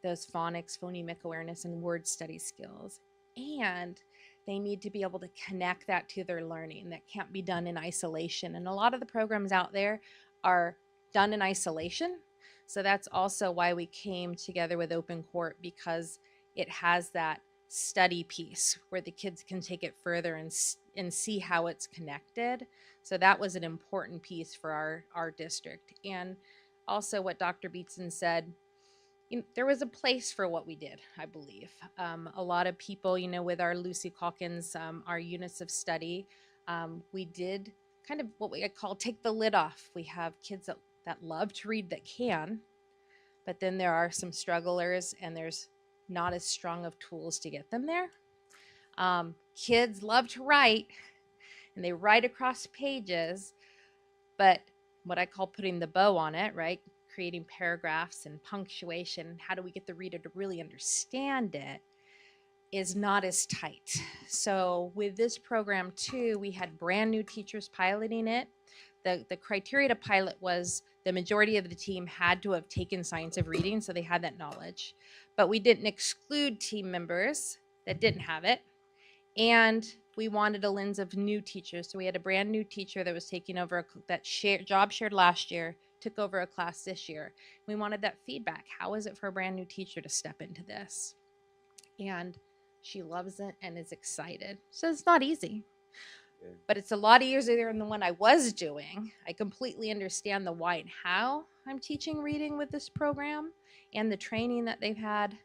those phonics, phonemic awareness, and word study skills. And they need to be able to connect that to their learning. That can't be done in isolation. And a lot of the programs out there are done in isolation. So that's also why we came together with Open Court, because it has that study piece where the kids can take it further and see how it's connected. So that was an important piece for our district. And also what Dr. Beatson said, there was a place for what we did, I believe. A lot of people, with our Lucy Calkins, our units of study, we did kind of what I call take the lid off. We have kids that love to read that can, but then there are some strugglers and there's not as strong of tools to get them there. Kids love to write and they write across pages, but what I call putting the bow on it, right? Creating paragraphs and punctuation, how do we get the reader to really understand it, is not as tight. So with this program too, we had brand new teachers piloting it. The criteria to pilot was the majority of the team had to have taken science of reading, so they had that knowledge. But we didn't exclude team members that didn't have it. And we wanted a lens of new teachers. So we had a brand new teacher that was taking over that job shared last year, took over a class this year. We wanted that feedback. How is it for a brand new teacher to step into this? And she loves it and is excited. So it's not easy, but it's a lot easier than the one I was doing. I completely understand the why and how I'm teaching reading with this program and the training that they've had.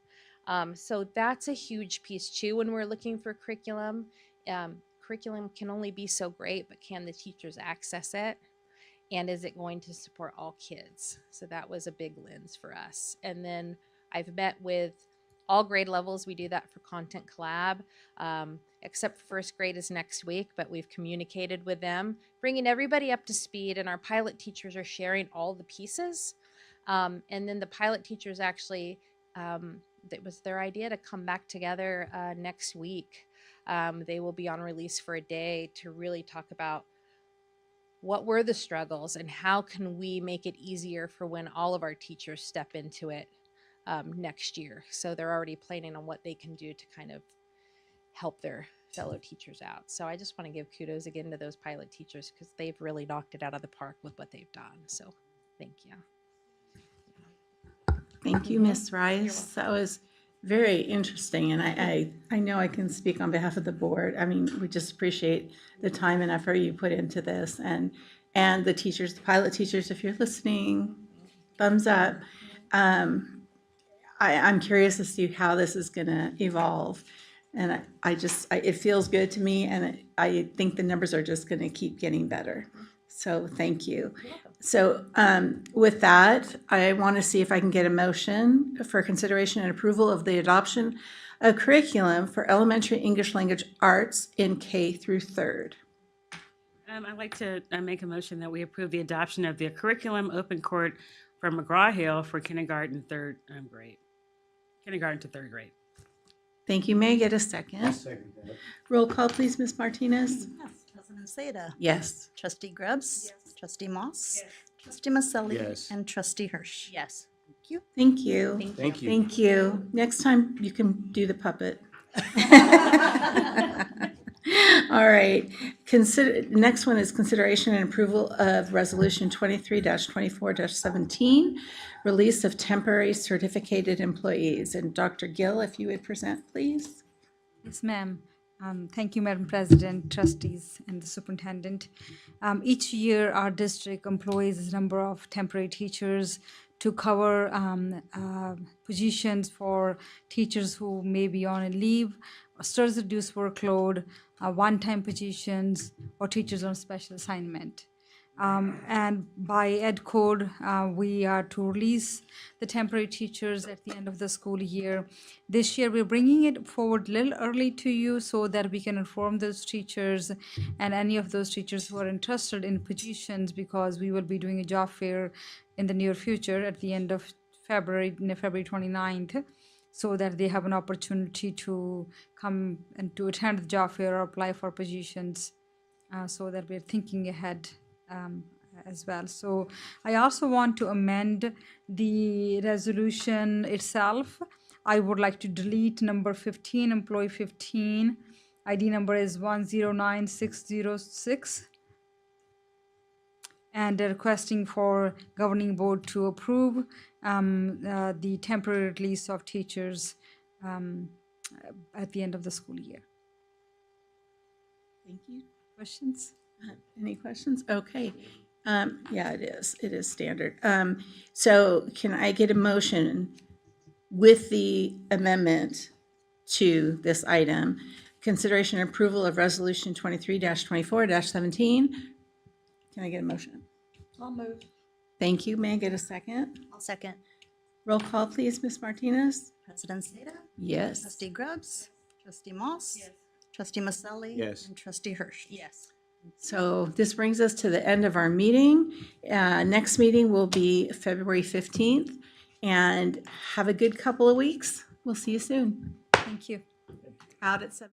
So that's a huge piece too. When we're looking for curriculum, curriculum can only be so great, but can the teachers access it? And is it going to support all kids? So that was a big lens for us. And then I've met with all grade levels. We do that for Content Collab, except for first grade is next week, but we've communicated with them, bringing everybody up to speed, and our pilot teachers are sharing all the pieces. And then the pilot teachers actually, it was their idea to come back together next week. They will be on release for a day to really talk about what were the struggles and how can we make it easier for when all of our teachers step into it next year. So they're already planning on what they can do to kind of help their fellow teachers out. So I just want to give kudos again to those pilot teachers because they've really knocked it out of the park with what they've done. So thank you. Thank you, Ms. Rice. That was very interesting, and I know I can speak on behalf of the board. I mean, we just appreciate the time and effort you put into this, and the teachers, the pilot teachers, if you're listening, thumbs up. I'm curious to see how this is going to evolve, and it feels good to me, and I think the numbers are just going to keep getting better. So thank you. So with that, I want to see if I can get a motion for consideration and approval of the adoption of curriculum for elementary English language arts in K through 3rd. I'd like to make a motion that we approve the adoption of the curriculum open court for McGraw-Hill for kindergarten to 3rd grade. Thank you. May I get a second? Roll call, please, Ms. Martinez. Yes. President Zeta. Yes. Trustee Grubbs. Yes. Trustee Moss. Yes. Trustee Maselli. Yes. And Trustee Hirsch. Yes. Thank you. Thank you. Thank you. Thank you. Next time you can do the puppet. All right. Next one is consideration and approval of Resolution 23-24-17, release of temporary certificated employees. And Dr. Gill, if you would present, please. Yes, ma'am. Thank you, Madam President, trustees, and the superintendent. Each year, our district employs a number of temporary teachers to cover positions for teachers who may be on a leave, stirs reduced workload, one-time positions, or teachers on special assignment. And by Ed Code, we are to release the temporary teachers at the end of the school year. This year, we're bringing it forward a little early to you so that we can inform those teachers and any of those teachers who are interested in positions, because we will be doing a job fair in the near future at the end of February 29th, so that they have an opportunity to come and to attend the job fair or apply for positions, so that we're thinking ahead as well. So I also want to amend the resolution itself. I would like to delete number 15, employee 15. ID number is 109606. And requesting for governing board to approve the temporary release of teachers at the end of the school year. Thank you. Questions? Any questions? Okay. Yeah, it is. It is standard. So can I get a motion with the amendment to this item? Consideration and approval of Resolution 23-24-17. Can I get a motion? I'll move. Thank you. May I get a second? I'll second. Roll call, please, Ms. Martinez. President Zeta. Yes. Trustee Grubbs. Trustee Moss. Yes. Trustee Maselli. Yes. And Trustee Hirsch. Yes. So this brings us to the end of our meeting. Next meeting will be February 15th. And have a good couple of weeks. We'll see you soon. Thank you. Out at 7.